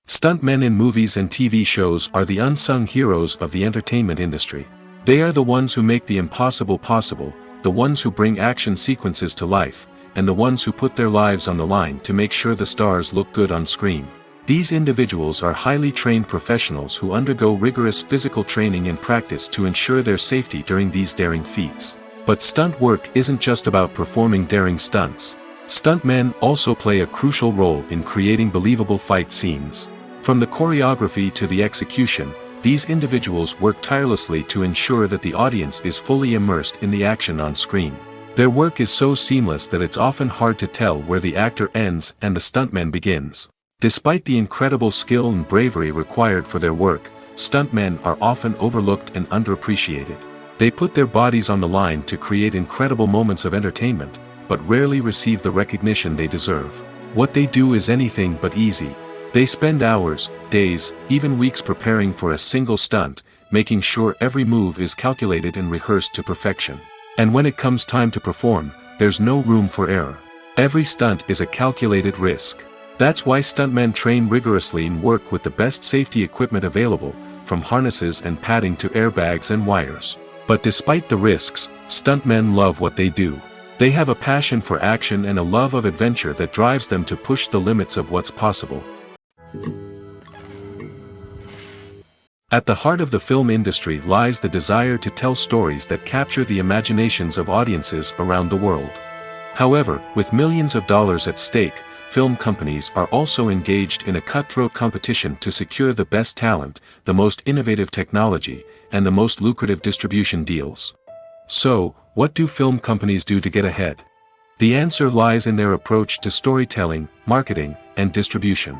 Stuntmen in movies and TV shows are the unsung heroes of the entertainment industry. They are the ones who make the impossible possible, the ones who bring action sequences to life, and the ones who put their lives on the line to make sure the stars look good on screen. These individuals are highly trained professionals who undergo rigorous physical training and practice to ensure their safety during these daring feats. But stunt work isn't just about performing daring stunts. Stuntmen also play a crucial role in creating believable fight scenes. From the choreography to the execution, these individuals work tirelessly to ensure that the audience is fully immersed in the action on screen. Their work is so seamless that it's often hard to tell where the actor ends and the stuntman begins. Despite the incredible skill and bravery required for their work, stuntmen are often overlooked and underappreciated. They put their bodies on the line to create incredible moments of entertainment, but rarely receive the recognition they deserve. What they do is anything but easy. They spend hours, days, even weeks preparing for a single stunt, making sure every move is calculated and rehearsed to perfection. And when it comes time to perform, there's no room for error. Every stunt is a calculated risk. That's why stuntmen train rigorously and work with the best safety equipment available, from harnesses and padding to airbags and wires. But despite the risks, stuntmen love what they do. They have a passion for action and a love of adventure that drives them to push the limits of what's possible. At the heart of the film industry lies the desire to tell stories that capture the imaginations of audiences around the world. However, with millions of dollars at stake, film companies are also engaged in a cutthroat competition to secure the best talent, the most innovative technology, and the most lucrative distribution deals. So, what do film companies do to get ahead? The answer lies in their approach to storytelling, marketing, and distribution.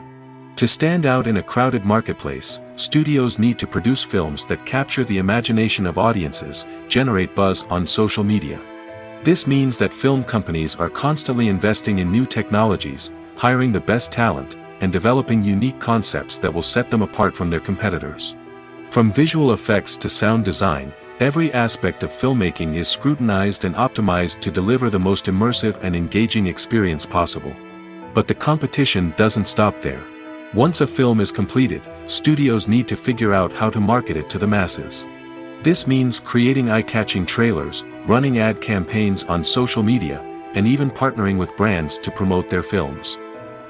To stand out in a crowded marketplace, studios need to produce films that capture the imagination of audiences, generate buzz on social media. This means that film companies are constantly investing in new technologies, hiring the best talent, and developing unique concepts that will set them apart from their competitors. From visual effects to sound design, every aspect of filmmaking is scrutinized and optimized to deliver the most immersive and engaging experience possible. But the competition doesn't stop there. Once a film is completed, studios need to figure out how to market it to the masses. This means creating eye-catching trailers, running ad campaigns on social media, and even partnering with brands to promote their films.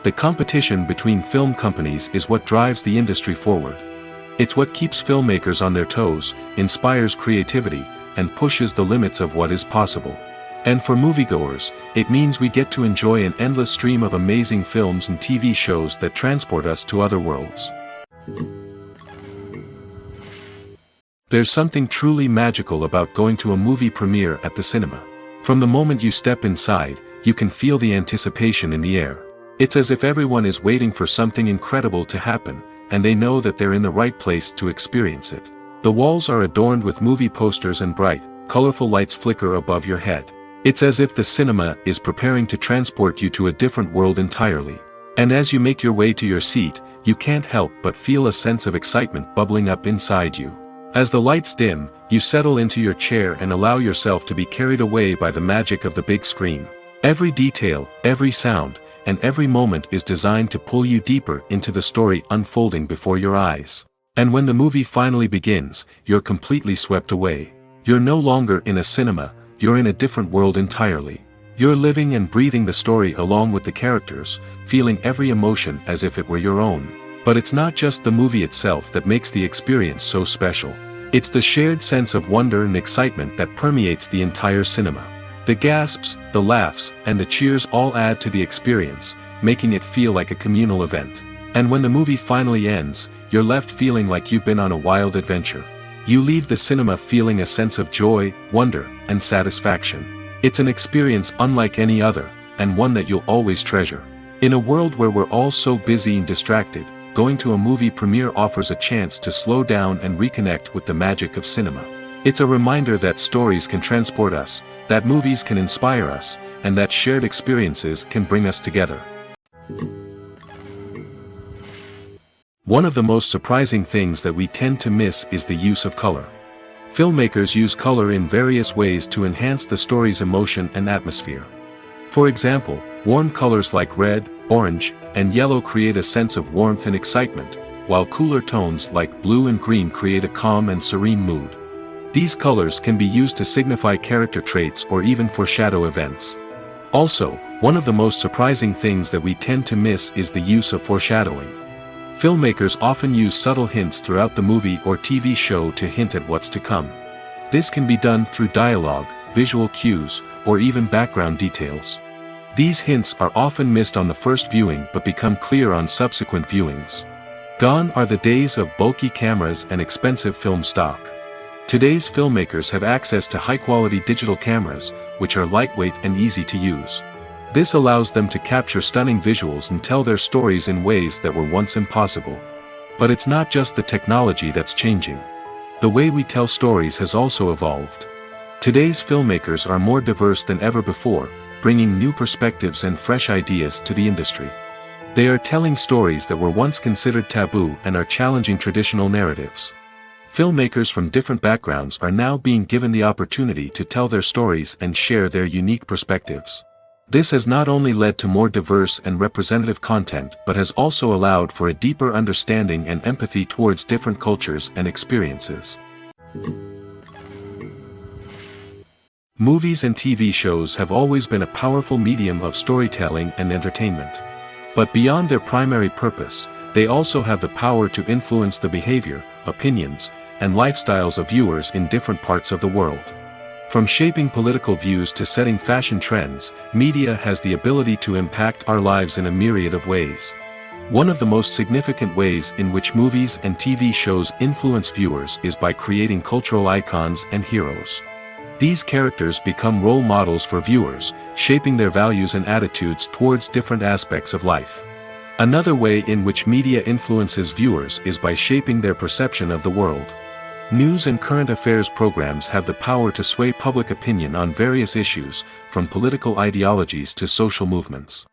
The competition between film companies is what drives the industry forward. It's what keeps filmmakers on their toes, inspires creativity, and pushes the limits of what is possible. And for moviegoers, it means we get to enjoy an endless stream of amazing films and TV shows that transport us to other worlds. There's something truly magical about going to a movie premiere at the cinema. From the moment you step inside, you can feel the anticipation in the air. It's as if everyone is waiting for something incredible to happen, and they know that they're in the right place to experience it. The walls are adorned with movie posters and bright, colorful lights flicker above your head. It's as if the cinema is preparing to transport you to a different world entirely. And as you make your way to your seat, you can't help but feel a sense of excitement bubbling up inside you. As the lights dim, you settle into your chair and allow yourself to be carried away by the magic of the big screen. Every detail, every sound, and every moment is designed to pull you deeper into the story unfolding before your eyes. And when the movie finally begins, you're completely swept away. You're no longer in a cinema, you're in a different world entirely. You're living and breathing the story along with the characters, feeling every emotion as if it were your own. But it's not just the movie itself that makes the experience so special. It's the shared sense of wonder and excitement that permeates the entire cinema. The gasps, the laughs, and the cheers all add to the experience, making it feel like a communal event. And when the movie finally ends, you're left feeling like you've been on a wild adventure. You leave the cinema feeling a sense of joy, wonder, and satisfaction. It's an experience unlike any other, and one that you'll always treasure. In a world where we're all so busy and distracted, going to a movie premiere offers a chance to slow down and reconnect with the magic of cinema. It's a reminder that stories can transport us, that movies can inspire us, and that shared experiences can bring us together. One of the most surprising things that we tend to miss is the use of color. Filmmakers use color in various ways to enhance the story's emotion and atmosphere. For example, warm colors like red, orange, and yellow create a sense of warmth and excitement, while cooler tones like blue and green create a calm and serene mood. These colors can be used to signify character traits or even foreshadow events. Also, one of the most surprising things that we tend to miss is the use of foreshadowing. Filmmakers often use subtle hints throughout the movie or TV show to hint at what's to come. This can be done through dialogue, visual cues, or even background details. These hints are often missed on the first viewing but become clear on subsequent viewings. Gone are the days of bulky cameras and expensive film stock. Today's filmmakers have access to high-quality digital cameras, which are lightweight and easy to use. This allows them to capture stunning visuals and tell their stories in ways that were once impossible. But it's not just the technology that's changing. The way we tell stories has also evolved. Today's filmmakers are more diverse than ever before, bringing new perspectives and fresh ideas to the industry. They are telling stories that were once considered taboo and are challenging traditional narratives. Filmmakers from different backgrounds are now being given the opportunity to tell their stories and share their unique perspectives. This has not only led to more diverse and representative content but has also allowed for a deeper understanding and empathy towards different cultures and experiences. Movies and TV shows have always been a powerful medium of storytelling and entertainment. But beyond their primary purpose, they also have the power to influence the behavior, opinions, and lifestyles of viewers in different parts of the world. From shaping political views to setting fashion trends, media has the ability to impact our lives in a myriad of ways. One of the most significant ways in which movies and TV shows influence viewers is by creating cultural icons and heroes. These characters become role models for viewers, shaping their values and attitudes towards different aspects of life. Another way in which media influences viewers is by shaping their perception of the world. News and current affairs programs have the power to sway public opinion on various issues, from political ideologies to social movements.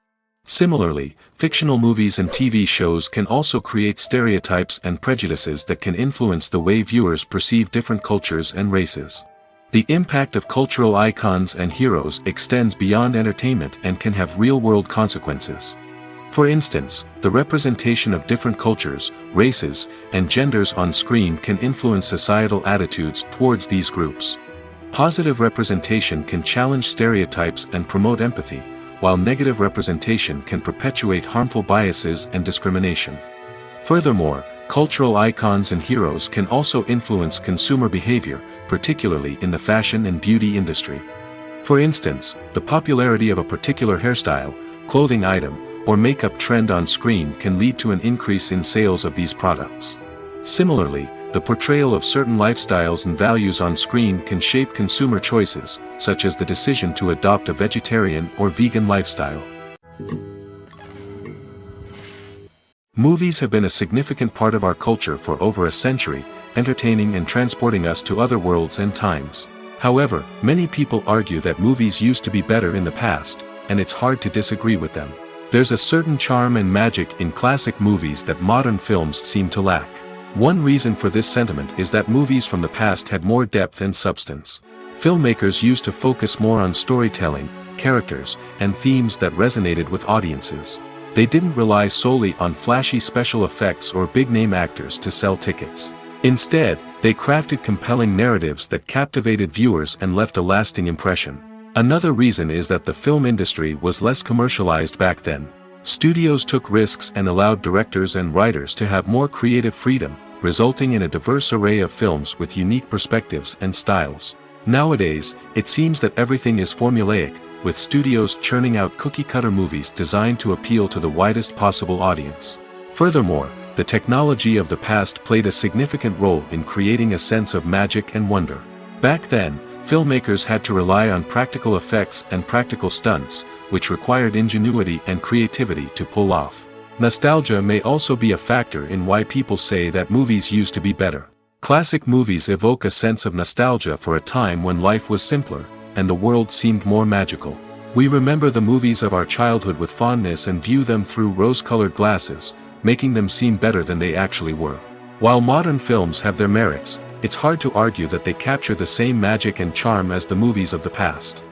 Similarly, fictional movies and TV shows can also create stereotypes and prejudices that can influence the way viewers perceive different cultures and races. The impact of cultural icons and heroes extends beyond entertainment and can have real-world consequences. For instance, the representation of different cultures, races, and genders on screen can influence societal attitudes towards these groups. Positive representation can challenge stereotypes and promote empathy, while negative representation can perpetuate harmful biases and discrimination. Furthermore, cultural icons and heroes can also influence consumer behavior, particularly in the fashion and beauty industry. For instance, the popularity of a particular hairstyle, clothing item, or makeup trend on screen can lead to an increase in sales of these products. Similarly, the portrayal of certain lifestyles and values on screen can shape consumer choices, such as the decision to adopt a vegetarian or vegan lifestyle. Movies have been a significant part of our culture for over a century, entertaining and transporting us to other worlds and times. However, many people argue that movies used to be better in the past, and it's hard to disagree with them. There's a certain charm and magic in classic movies that modern films seem to lack. One reason for this sentiment is that movies from the past had more depth and substance. Filmmakers used to focus more on storytelling, characters, and themes that resonated with audiences. They didn't rely solely on flashy special effects or big-name actors to sell tickets. Instead, they crafted compelling narratives that captivated viewers and left a lasting impression. Another reason is that the film industry was less commercialized back then. Studios took risks and allowed directors and writers to have more creative freedom, resulting in a diverse array of films with unique perspectives and styles. Nowadays, it seems that everything is formulaic, with studios churning out cookie-cutter movies designed to appeal to the widest possible audience. Furthermore, the technology of the past played a significant role in creating a sense of magic and wonder. Back then, filmmakers had to rely on practical effects and practical stunts, which required ingenuity and creativity to pull off. Nostalgia may also be a factor in why people say that movies used to be better. Classic movies evoke a sense of nostalgia for a time when life was simpler, and the world seemed more magical. We remember the movies of our childhood with fondness and view them through rose-colored glasses, making them seem better than they actually were. While modern films have their merits, it's hard to argue that they capture the same magic and charm as the movies of the past.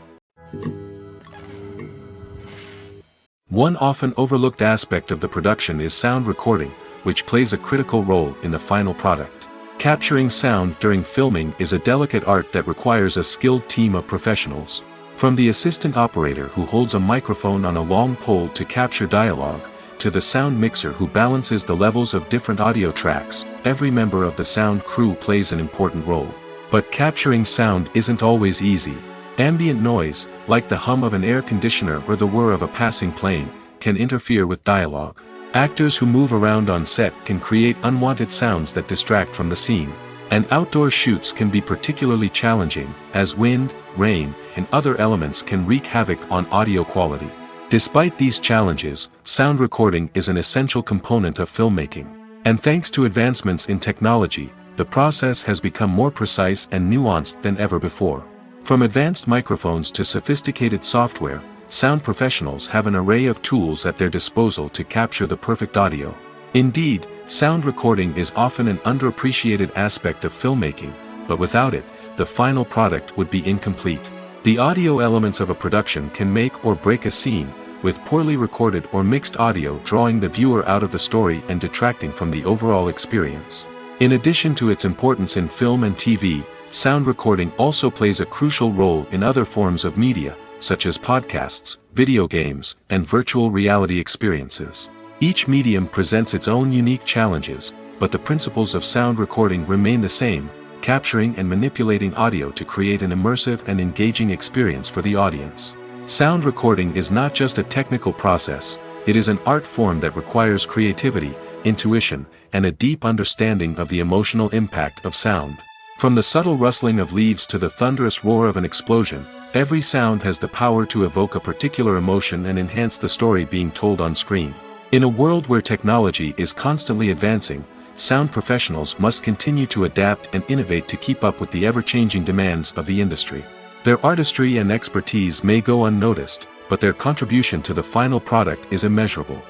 One often overlooked aspect of the production is sound recording, which plays a critical role in the final product. Capturing sound during filming is a delicate art that requires a skilled team of professionals. From the assistant operator who holds a microphone on a long pole to capture dialogue, to the sound mixer who balances the levels of different audio tracks, every member of the sound crew plays an important role. But capturing sound isn't always easy. Ambient noise, like the hum of an air conditioner or the whir of a passing plane, can interfere with dialogue. Actors who move around on set can create unwanted sounds that distract from the scene. And outdoor shoots can be particularly challenging, as wind, rain, and other elements can wreak havoc on audio quality. Despite these challenges, sound recording is an essential component of filmmaking. And thanks to advancements in technology, the process has become more precise and nuanced than ever before. From advanced microphones to sophisticated software, sound professionals have an array of tools at their disposal to capture the perfect audio. Indeed, sound recording is often an underappreciated aspect of filmmaking, but without it, the final product would be incomplete. The audio elements of a production can make or break a scene, with poorly recorded or mixed audio drawing the viewer out of the story and detracting from the overall experience. In addition to its importance in film and TV, sound recording also plays a crucial role in other forms of media, such as podcasts, video games, and virtual reality experiences. Each medium presents its own unique challenges, but the principles of sound recording remain the same, capturing and manipulating audio to create an immersive and engaging experience for the audience. Sound recording is not just a technical process, it is an art form that requires creativity, intuition, and a deep understanding of the emotional impact of sound. From the subtle rustling of leaves to the thunderous roar of an explosion, every sound has the power to evoke a particular emotion and enhance the story being told on screen. In a world where technology is constantly advancing, sound professionals must continue to adapt and innovate to keep up with the ever-changing demands of the industry. Their artistry and expertise may go unnoticed, but their contribution to the final product is immeasurable.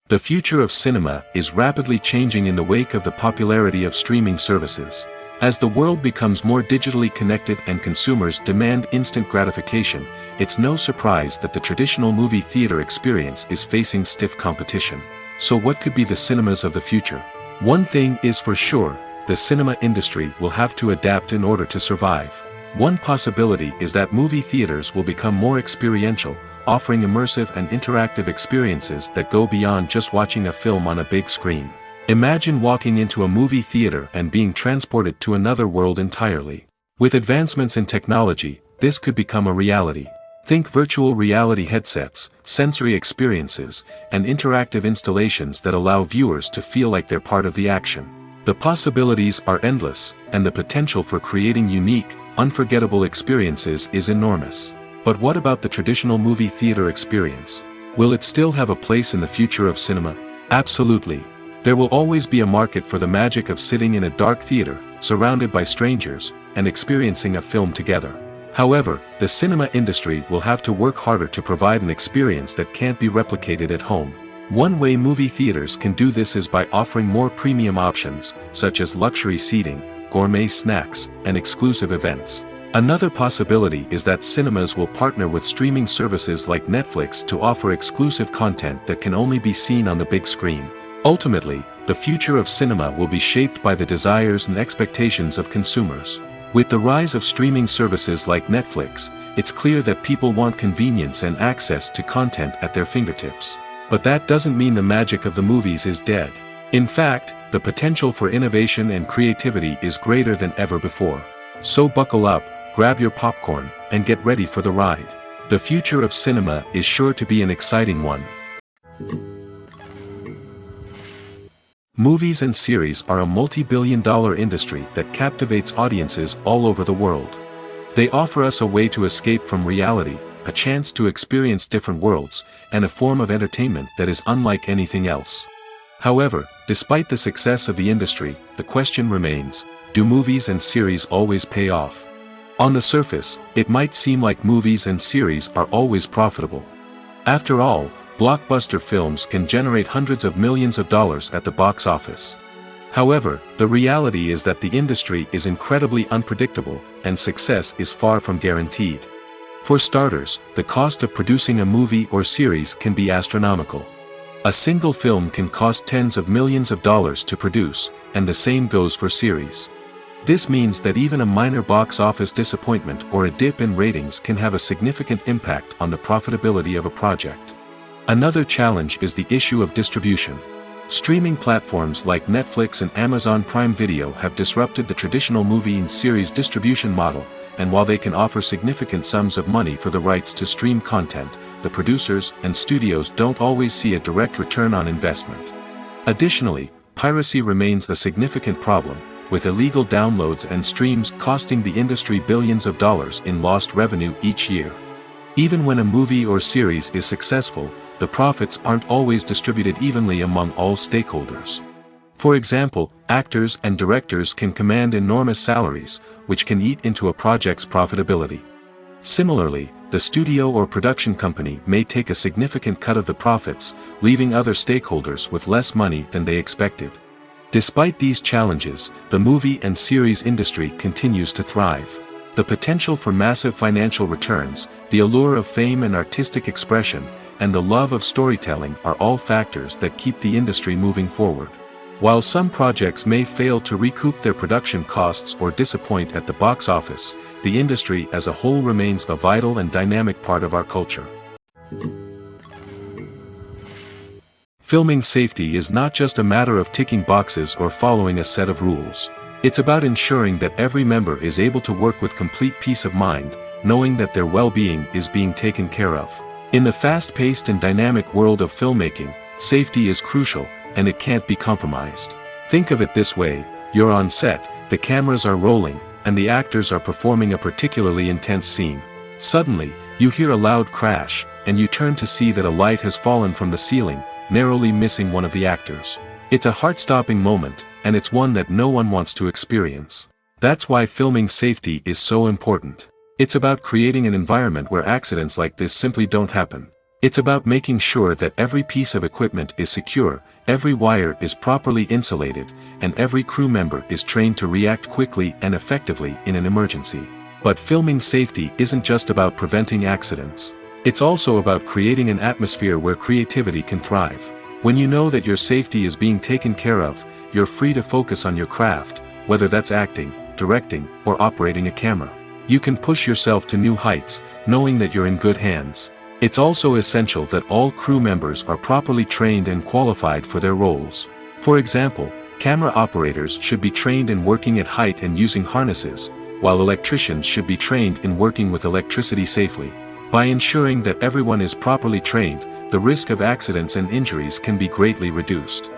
The future of cinema is rapidly changing in the wake of the popularity of streaming services. As the world becomes more digitally connected and consumers demand instant gratification, it's no surprise that the traditional movie theater experience is facing stiff competition. So what could be the cinemas of the future? One thing is for sure, the cinema industry will have to adapt in order to survive. One possibility is that movie theaters will become more experiential, offering immersive and interactive experiences that go beyond just watching a film on a big screen. Imagine walking into a movie theater and being transported to another world entirely. With advancements in technology, this could become a reality. Think virtual reality headsets, sensory experiences, and interactive installations that allow viewers to feel like they're part of the action. The possibilities are endless, and the potential for creating unique, unforgettable experiences is enormous. But what about the traditional movie theater experience? Will it still have a place in the future of cinema? Absolutely. There will always be a market for the magic of sitting in a dark theater, surrounded by strangers, and experiencing a film together. However, the cinema industry will have to work harder to provide an experience that can't be replicated at home. One way movie theaters can do this is by offering more premium options, such as luxury seating, gourmet snacks, and exclusive events. Another possibility is that cinemas will partner with streaming services like Netflix to offer exclusive content that can only be seen on the big screen. Ultimately, the future of cinema will be shaped by the desires and expectations of consumers. With the rise of streaming services like Netflix, it's clear that people want convenience and access to content at their fingertips. But that doesn't mean the magic of the movies is dead. In fact, the potential for innovation and creativity is greater than ever before. So buckle up, grab your popcorn, and get ready for the ride. The future of cinema is sure to be an exciting one. Movies and series are a multi-billion-dollar industry that captivates audiences all over the world. They offer us a way to escape from reality, a chance to experience different worlds, and a form of entertainment that is unlike anything else. However, despite the success of the industry, the question remains, do movies and series always pay off? On the surface, it might seem like movies and series are always profitable. After all, blockbuster films can generate hundreds of millions of dollars at the box office. However, the reality is that the industry is incredibly unpredictable, and success is far from guaranteed. For starters, the cost of producing a movie or series can be astronomical. A single film can cost tens of millions of dollars to produce, and the same goes for series. This means that even a minor box office disappointment or a dip in ratings can have a significant impact on the profitability of a project. Another challenge is the issue of distribution. Streaming platforms like Netflix and Amazon Prime Video have disrupted the traditional movie and series distribution model, and while they can offer significant sums of money for the rights to stream content, the producers and studios don't always see a direct return on investment. Additionally, piracy remains a significant problem, with illegal downloads and streams costing the industry billions of dollars in lost revenue each year. Even when a movie or series is successful, the profits aren't always distributed evenly among all stakeholders. For example, actors and directors can command enormous salaries, which can eat into a project's profitability. Similarly, the studio or production company may take a significant cut of the profits, leaving other stakeholders with less money than they expected. Despite these challenges, the movie and series industry continues to thrive. The potential for massive financial returns, the allure of fame and artistic expression, and the love of storytelling are all factors that keep the industry moving forward. While some projects may fail to recoup their production costs or disappoint at the box office, the industry as a whole remains a vital and dynamic part of our culture. Filming safety is not just a matter of ticking boxes or following a set of rules. It's about ensuring that every member is able to work with complete peace of mind, knowing that their well-being is being taken care of. In the fast-paced and dynamic world of filmmaking, safety is crucial, and it can't be compromised. Think of it this way: you're on set, the cameras are rolling, and the actors are performing a particularly intense scene. Suddenly, you hear a loud crash, and you turn to see that a light has fallen from the ceiling, narrowly missing one of the actors. It's a heart-stopping moment, and it's one that no one wants to experience. That's why filming safety is so important. It's about creating an environment where accidents like this simply don't happen. It's about making sure that every piece of equipment is secure, every wire is properly insulated, and every crew member is trained to react quickly and effectively in an emergency. But filming safety isn't just about preventing accidents. It's also about creating an atmosphere where creativity can thrive. When you know that your safety is being taken care of, you're free to focus on your craft, whether that's acting, directing, or operating a camera. You can push yourself to new heights, knowing that you're in good hands. It's also essential that all crew members are properly trained and qualified for their roles. For example, camera operators should be trained in working at height and using harnesses, while electricians should be trained in working with electricity safely. By ensuring that everyone is properly trained, the risk of accidents and injuries can be greatly reduced.